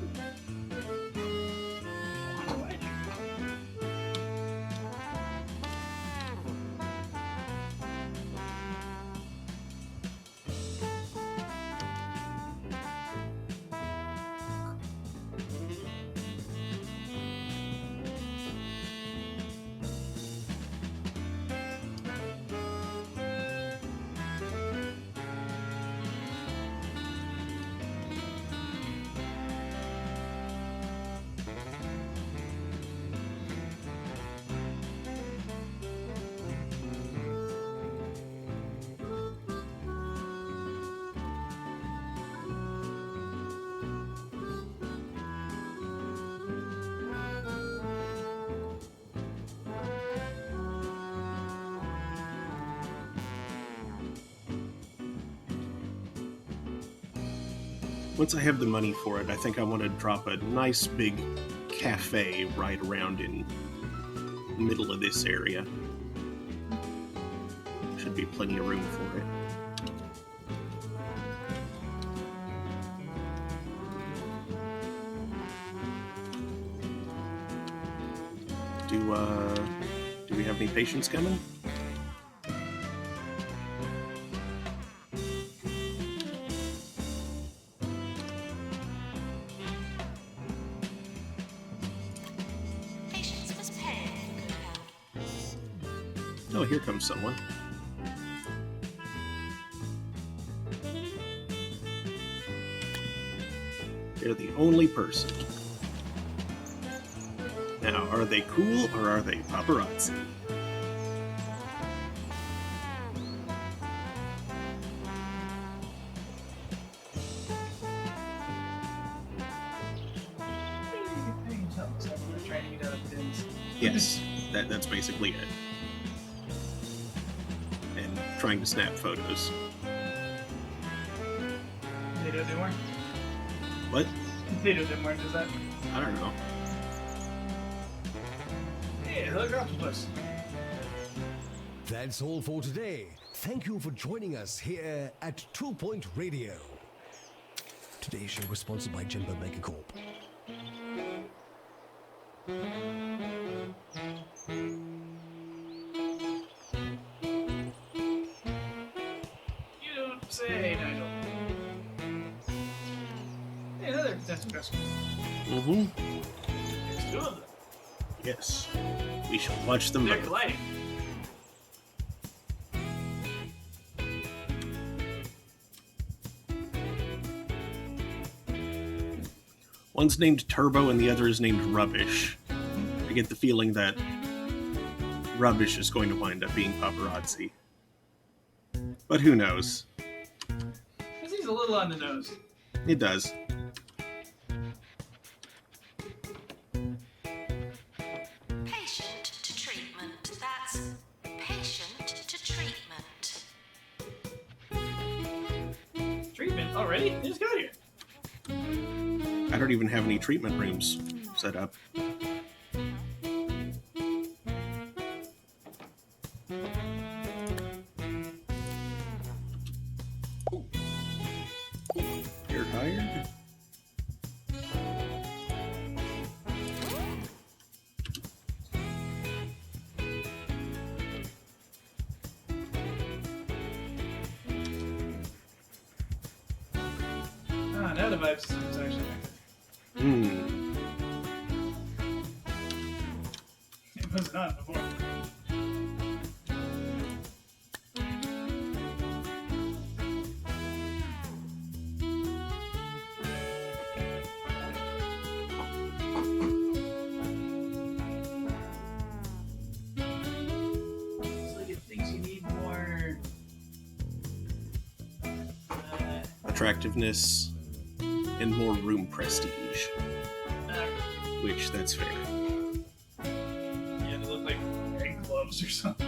Once I have the money for it, I think I want to drop a nice big cafe right around in the middle of this area. Should be plenty of room for it. Do we have any patients coming? Patients must pay for good health. Oh, here comes someone. They're the only person. Now, are they cool or are they paparazzi? Trying to get out of pins. Yes, that's basically it. And trying to snap photos. They don't do more? What? They don't do more, does that? I don't know. Hey, look, octopus. That's all for today. Thank you for joining us here at 2 Point Radio. Today's show was sponsored by Jimbo Megacorp. You don't say, Nigel. Hey, another contestant rescue. Mm-hmm. There's two of them. Yes. We shall watch them They're both. colliding. One's named Turbo and the other is named Rubbish. I get the feeling that Rubbish is going to wind up being paparazzi. But who knows? This is a little on the nose. It does. Patient to treatment. That's patient to treatment. Treatment already? They just got here. I don't even have any treatment rooms set up. Oh. You're hired? Ah, now the vibe system's actually active. Hmm. It wasn't on before. Let's look at things you need more. Attractiveness and more room prestige. Which, that's fair. Yeah, they look like egg gloves or something.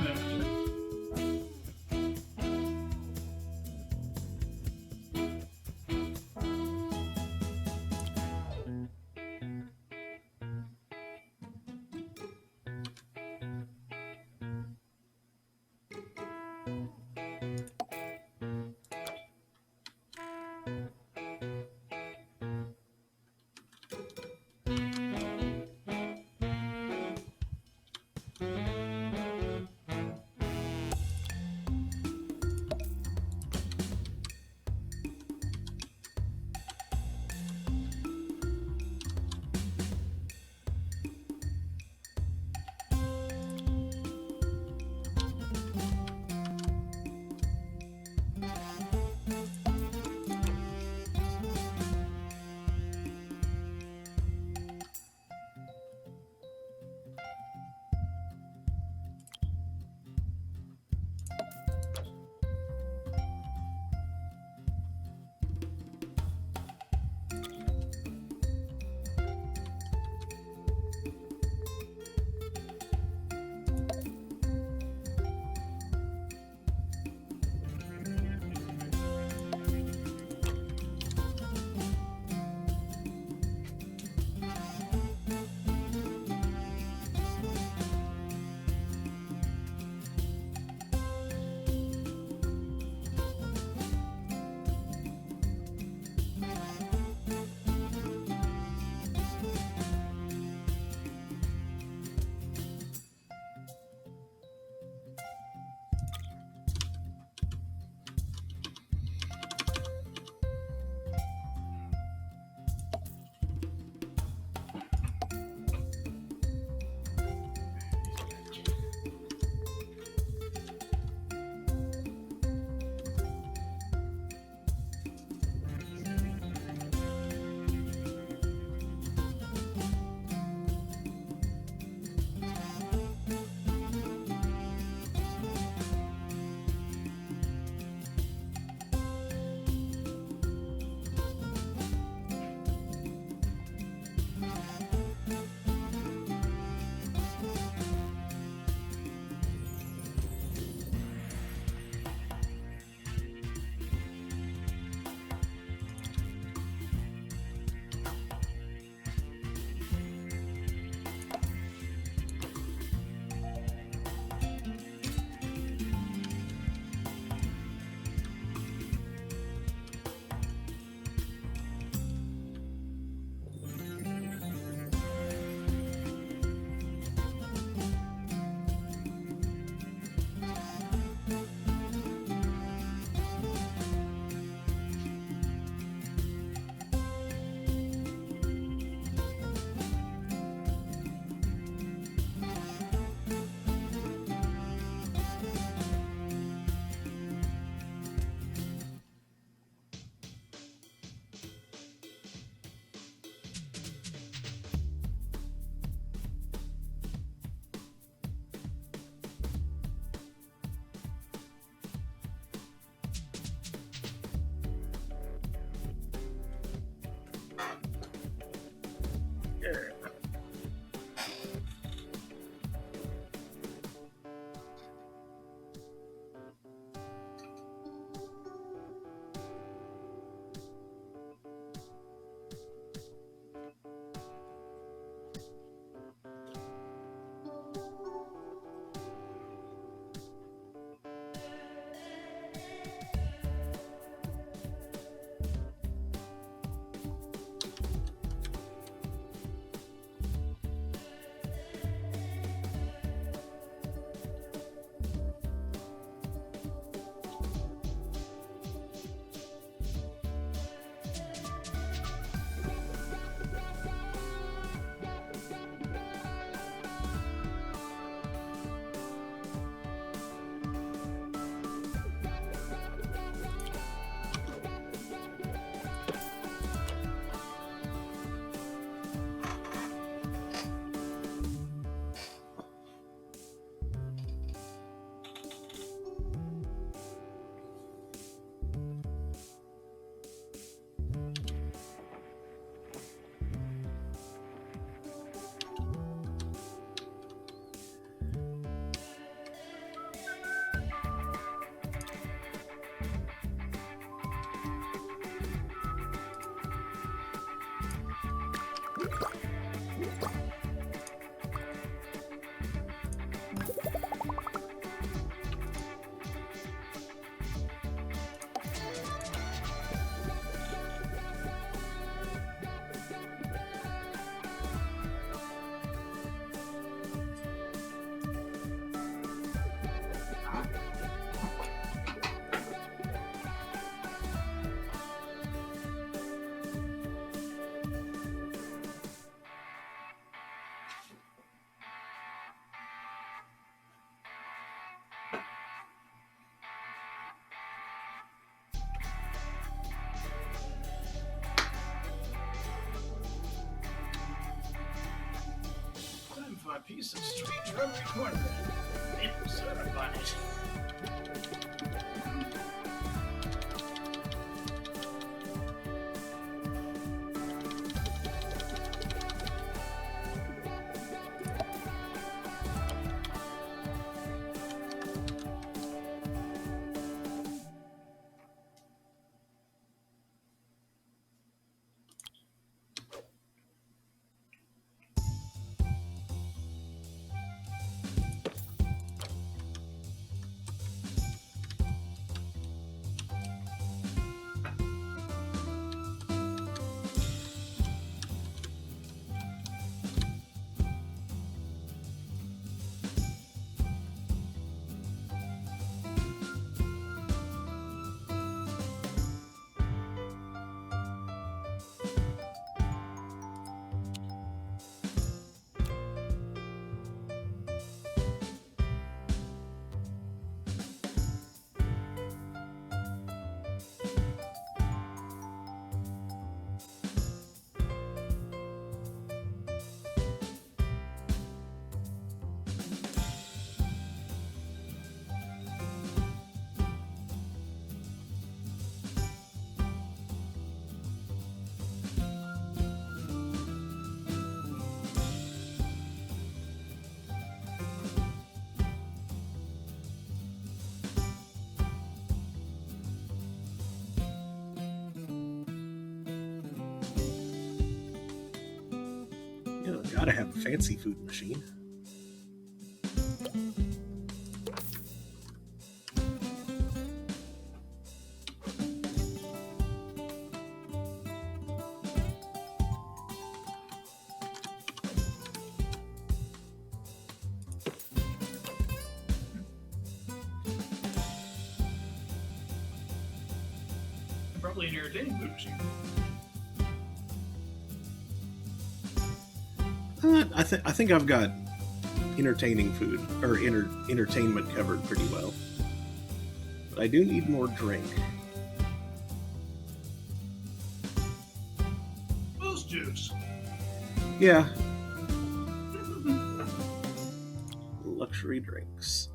some sweet rubbery cornbread. Maple syrup on it. Gotta have a fancy food machine. Probably an entertaining food machine. I think I've got entertaining food or entertainment covered pretty well. But I do need more drink. Boost juice. Yeah. Luxury drinks.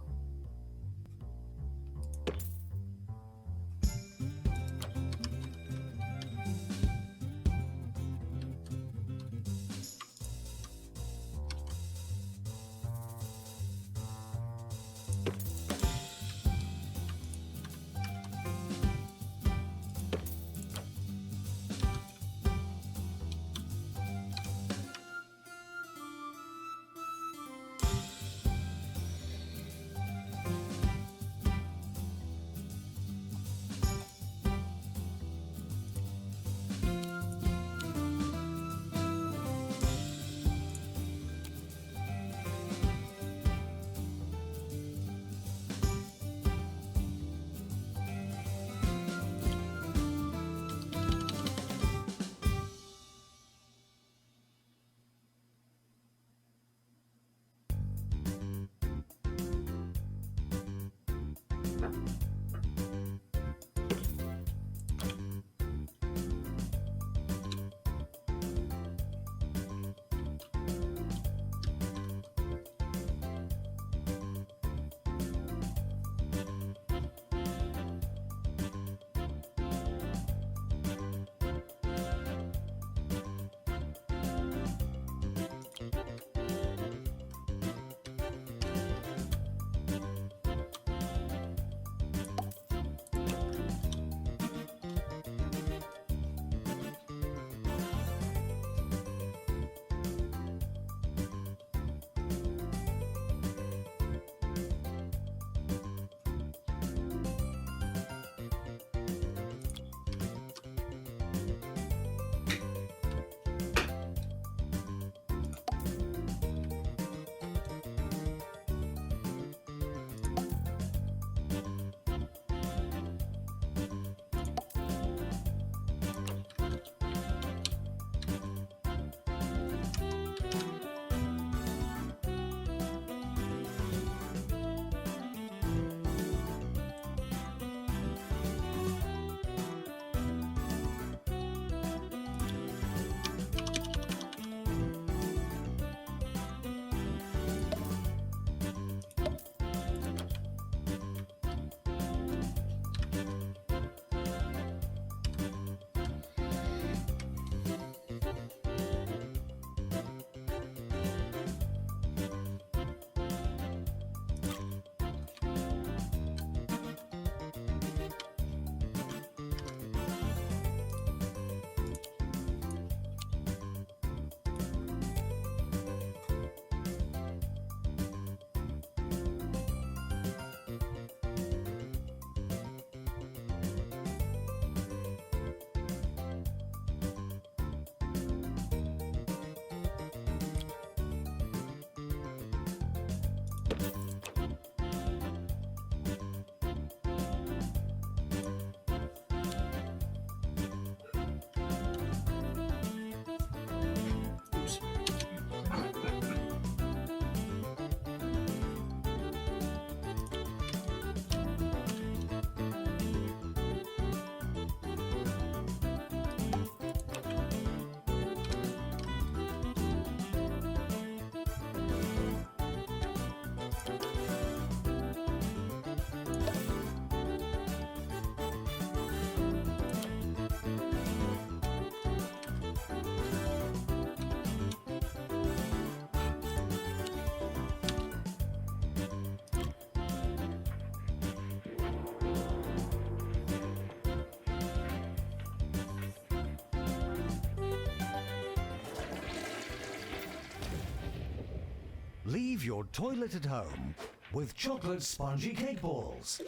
Leave your toilet at home with chocolate spongy cake balls.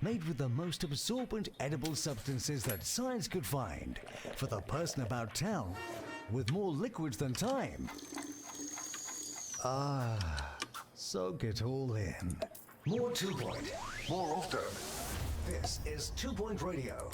Made with the most absorbent edible substances that science could find for the person about town with more liquids than time. Soak it all in. More 2 Point, more often. This is 2 Point Radio.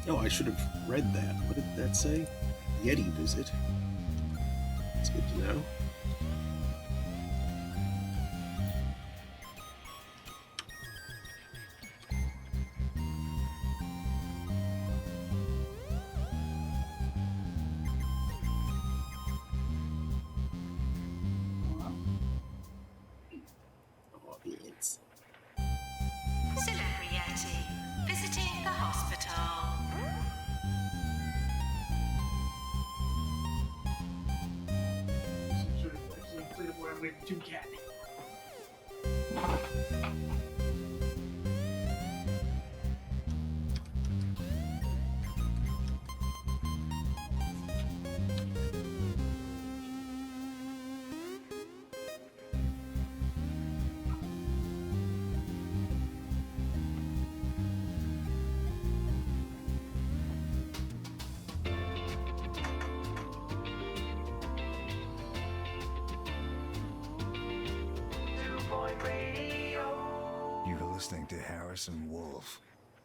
Oh, I should have read that. What did that say? Yeti visit. It's good to know. Audience. Celebrity visiting the hospital. Sort of like some plate of where I'm waiting to cat. You're listening to Harrison Wolf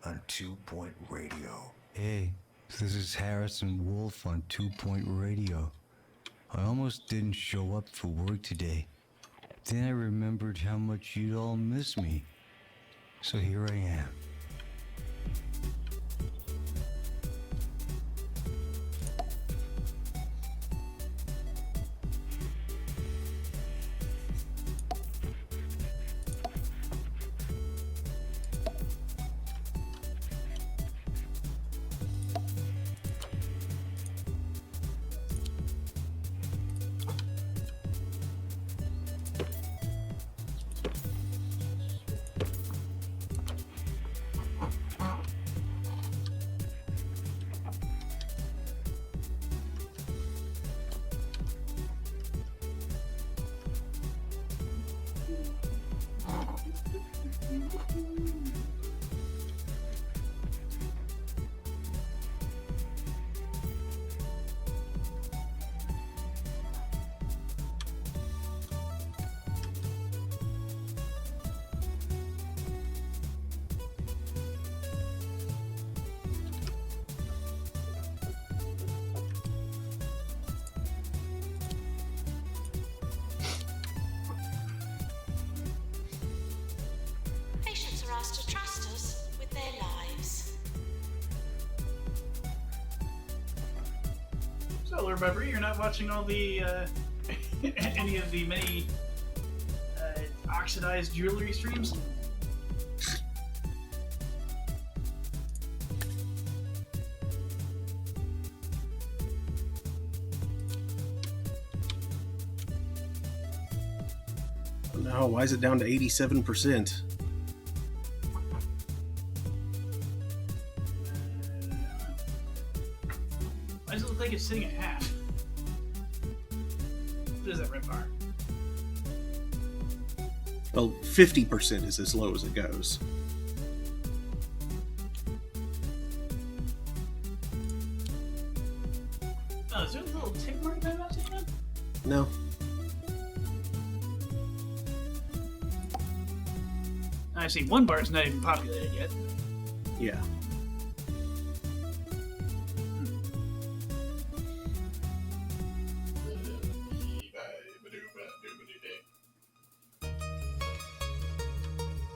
on 2 Point Radio. Hey, this is Harrison Wolf on 2 Point Radio. I almost didn't show up for work today. Then I remembered how much you'd all miss me. So here I am. Patients are asked to trust us with their lives. So remember, you're not watching all the any of the many oxidized jewelry streams. No, why is it down to 87%? Why does it look like it's sitting at half? What is that red bar? Well, 50% is as low as it goes. Oh, is there a little tick mark that I'm not seeing that? No. I've seen one bar is not even populated yet. Yeah.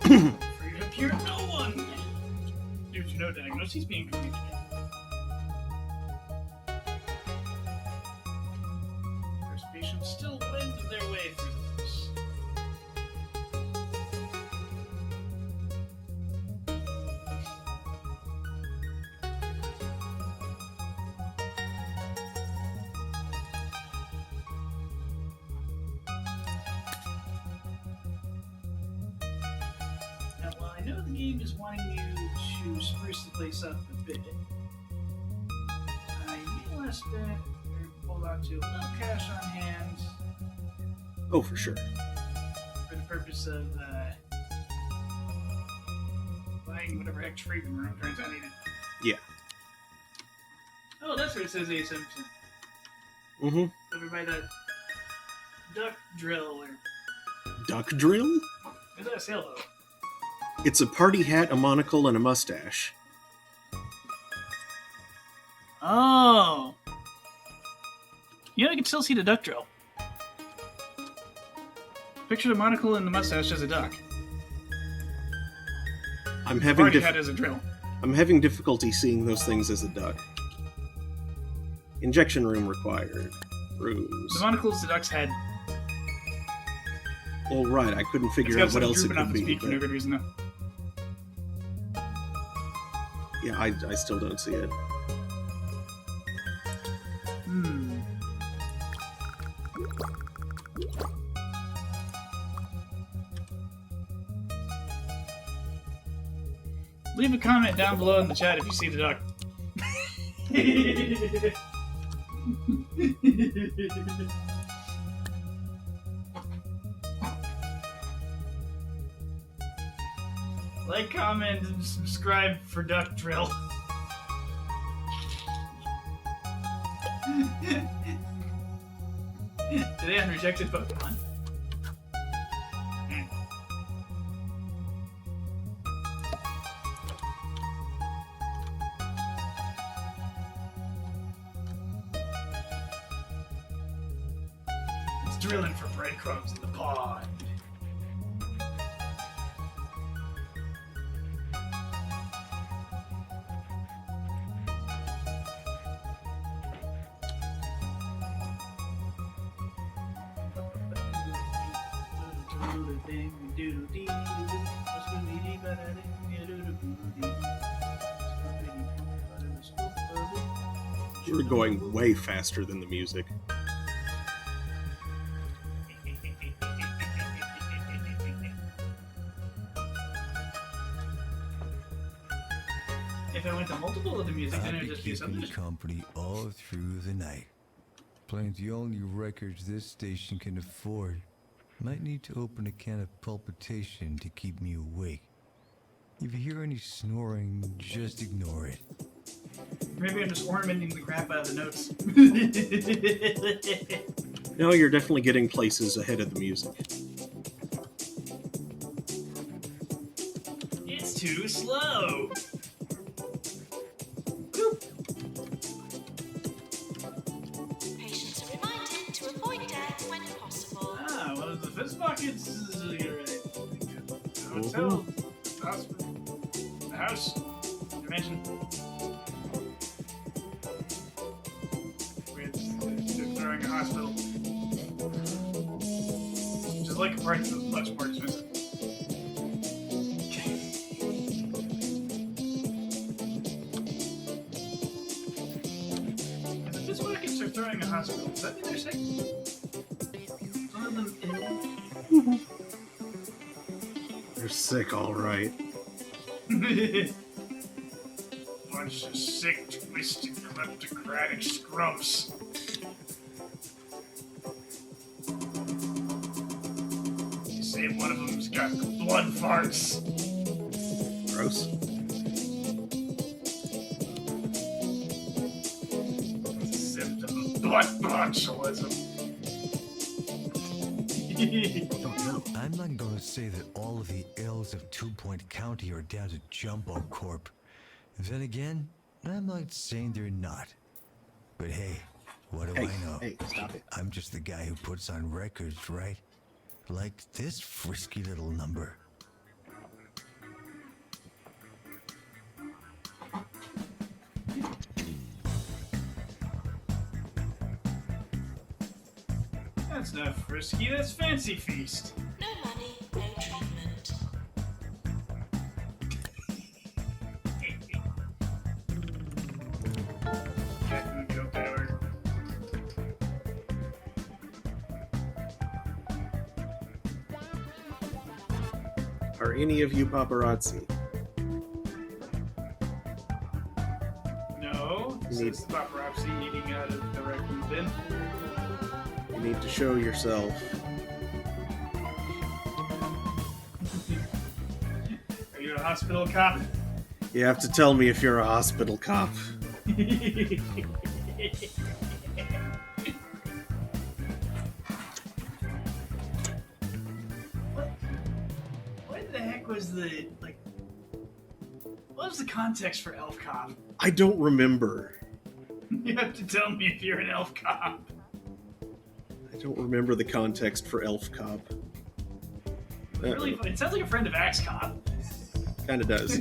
Free to appear to no one! Due to no diagnosis being communicated. First patients still wend their way through the place. game is wanting you to spruce the place up a bit. You may want to spend or hold on to a little cash on hand Oh, for sure. for the purpose of buying whatever extra treatment room turns out needed. Yeah. Oh, that's where it says 87%. Mm-hmm. Over by that duck drill or Duck drill? is that a sailboat? It's a party hat, a monocle, and a mustache. Oh. You know, I can still see the duck drill. Picture the monocle and the mustache as a duck. I'm having Party hat as a drill. I'm having difficulty seeing those things as a duck. Injection room required. Rooms. The monocle's the duck's head. Well, right, I couldn't It's figure got out what something else it drooping off could its be. beak for no But good reason, though. yeah, I still don't see it. Leave a comment down below in the chat if you see the duck. Like, comment, and subscribe for Duck Drill. Today on Rejected Pokemon. It's drilling for breadcrumbs in the pond. We're going way faster than the music. If I went to multiple of the music, then it I'll would be just be a keeping subdivision. company all through the night. Playing the only records this station can afford. Might need to open a can of palpitation to keep me awake. If you hear any snoring, just ignore it. Maybe I'm just ornamenting the crap out of the notes. No, you're definitely getting places ahead of the music. It's too slow. Patients are reminded to avoid death when possible. Ah, one of the fist pockets. Hotel, hospital, the house, dimension. They're throwing a hospital. Which is like a part that's much more expensive. If the fist pockets are throwing a hospital, does that mean they're sick? Some of them ill? They're sick, all right. Bunch of sick, twisted, kleptocratic scrubs. You say one of them's got blood farts. Gross. It's a symptom of blood botulism. Don't know. I'm not gonna say that all of the ills of 2 Point County are down to Jumbo Corp. Then again, I'm not saying they're not. But hey, what do Hey, I know? hey, stop it. I'm just the guy who puts on records, right? Like this frisky little number. That's not frisky, that's Fancy Feast. No money, no treatment. Cat food joke hour. Are any of you paparazzi? So it's the paparazzi eating out of the raccoon bin. You need to show yourself. Are you a hospital cop? You have to tell me if you're a hospital cop. What the heck was the what was the context for elf cop? I don't remember. You have to tell me if you're an elf cop. I don't remember the context for elf cop. Really, it sounds like a friend of Axe Cop. Kind of does.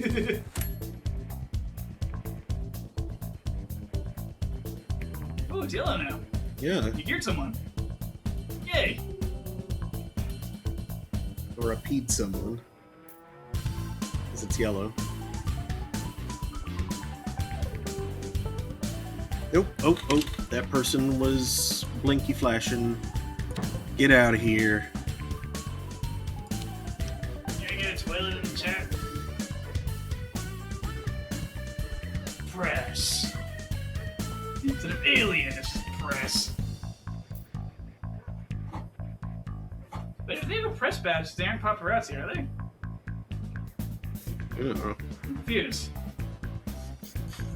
Oh, it's yellow now. Yeah. You geared someone. Yay! Or peed someone. Because it's yellow. Nope. Oh, that person was blinky flashing. Get out of here. You gonna get a toilet in the chat? Press. It's an alias. Press. But if they have a press badge, they aren't paparazzi, are they? I don't know. I'm confused.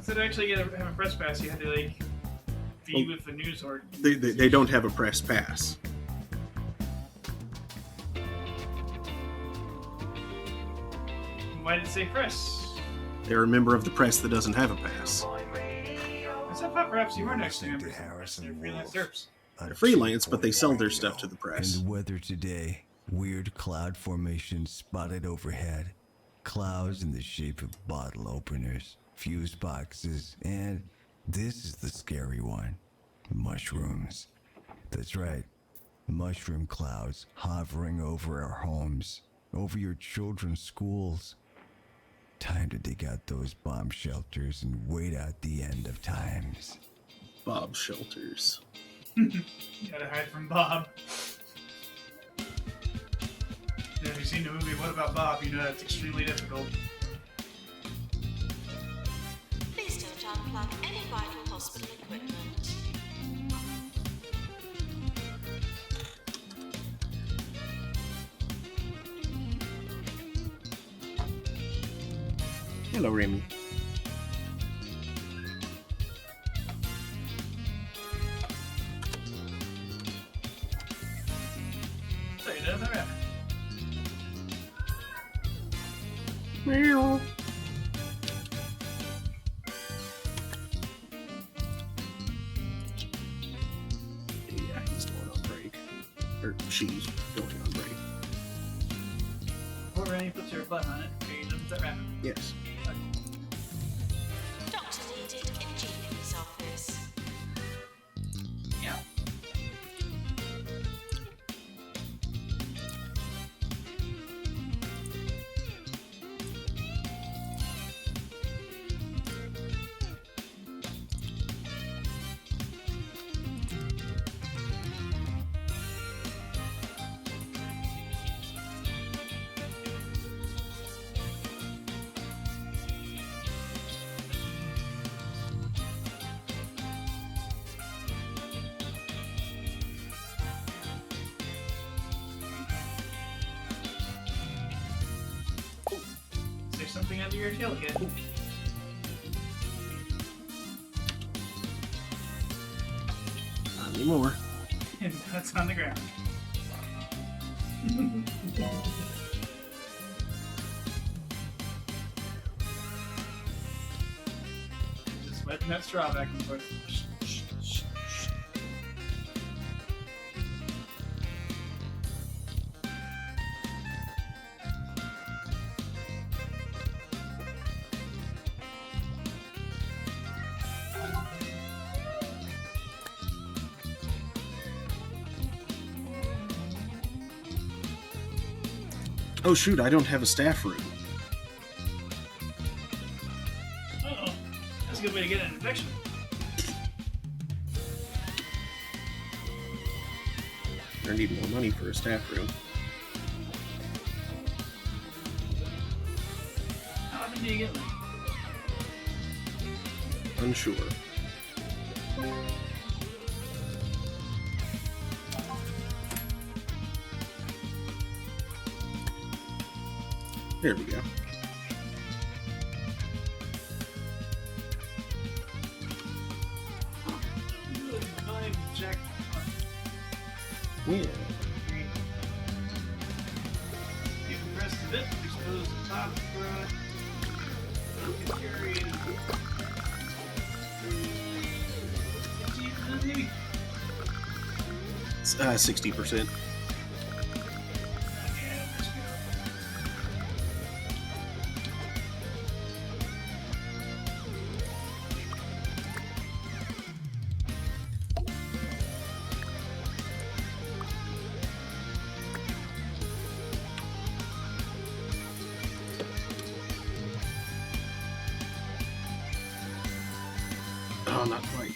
So to actually have a press pass, you had to be with the news or. They don't have a press pass. Why did it say press? They're a member of the press that doesn't have a pass. I thought paparazzi you were next to members. They're freelance derps. They're freelance, but they sell their stuff to the press. And the weather today, weird cloud formations spotted overhead. Clouds in the shape of bottle openers, fuse boxes, and this is the scary one. Mushrooms. That's right. Mushroom clouds hovering over our homes, over your children's schools. Time to dig out those bomb shelters and wait out the end of times. Bob shelters. You gotta hide from Bob. And if you've seen the movie What About Bob, you know that's extremely difficult. Please don't unplug any vital hospital equipment. Hello, Remy. So you know that happened. Meow. Yeah, he's going on break. Or she's going on break. Before Rennie puts her butt on it, okay, doesn't that happen? Yes. Doctor needed in GP's office. Yeah. Is there something under your tail, kid? Not anymore. And that's on the ground. Just wiping that straw back and forth. Oh shoot, I don't have a staff room. Uh-oh. That's a good way to get an infection. I need more money for a staff room. How often do you get one? Unsure. There we go. Yeah. You can press the bit, expose the top front. You can carry in 50%, maybe? 60%. Yeah, let's go. Oh, not quite.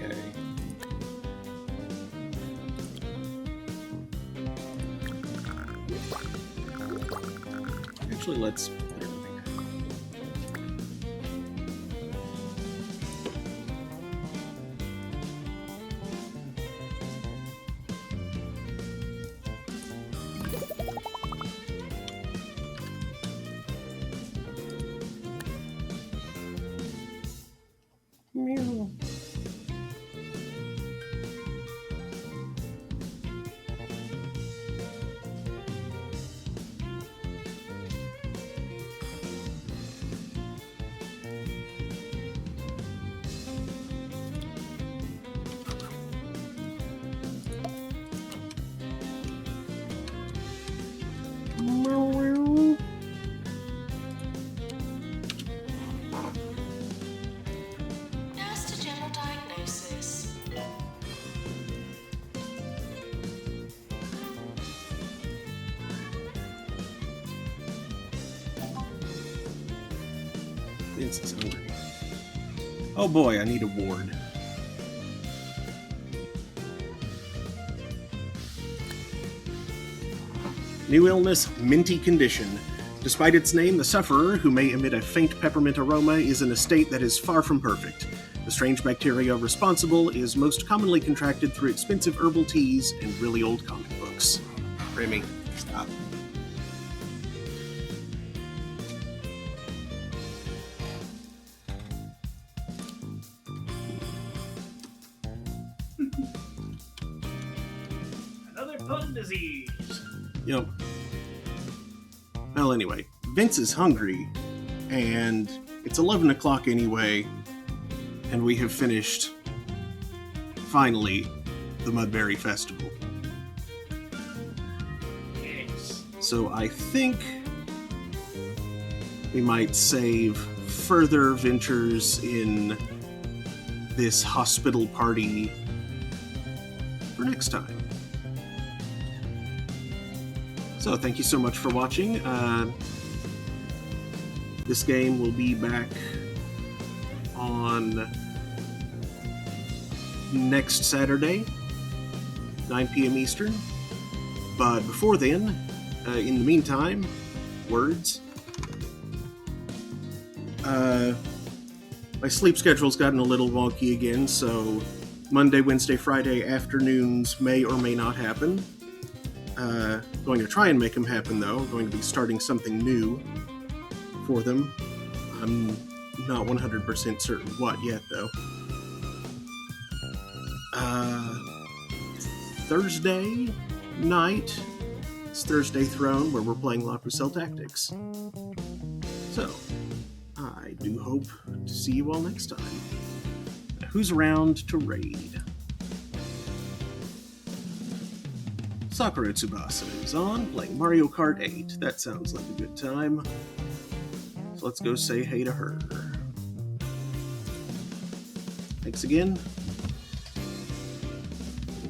Okay. Actually, let's put everything there. Meow. Meow. Nurse to general diagnosis. Vince is hungry. Oh boy, I need a ward. New illness, minty condition. Despite its name, the sufferer, who may emit a faint peppermint aroma, is in a state that is far from perfect. The strange bacteria responsible is most commonly contracted through expensive herbal teas and really old comic books. Remy, stop. Another pun disease. Yep. Well, anyway, Vince is hungry, and it's 11 o'clock anyway, and we have finished, finally, the Mudberry Festival. Yes. So I think we might save further ventures in this hospital party for next time. So thank you so much for watching. This game will be back on next Saturday, 9 p.m. Eastern. But before then, in the meantime, words. My sleep schedule's gotten a little wonky again, so Monday, Wednesday, Friday afternoons may or may not happen. Going to try and make them happen, though. I'm going to be starting something new for them. I'm not 100% certain what yet, though. Thursday night is Thursday Throne, where we're playing La Pucelle Tactics. So, I do hope to see you all next time. Now, who's around to raid? Sakura Tsubasa is on, playing Mario Kart 8. That sounds like a good time. So let's go say hey to her. Thanks again.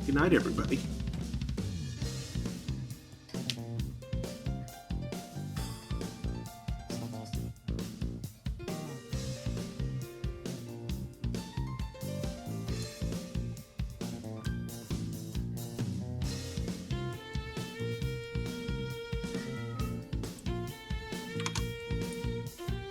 Good night, everybody.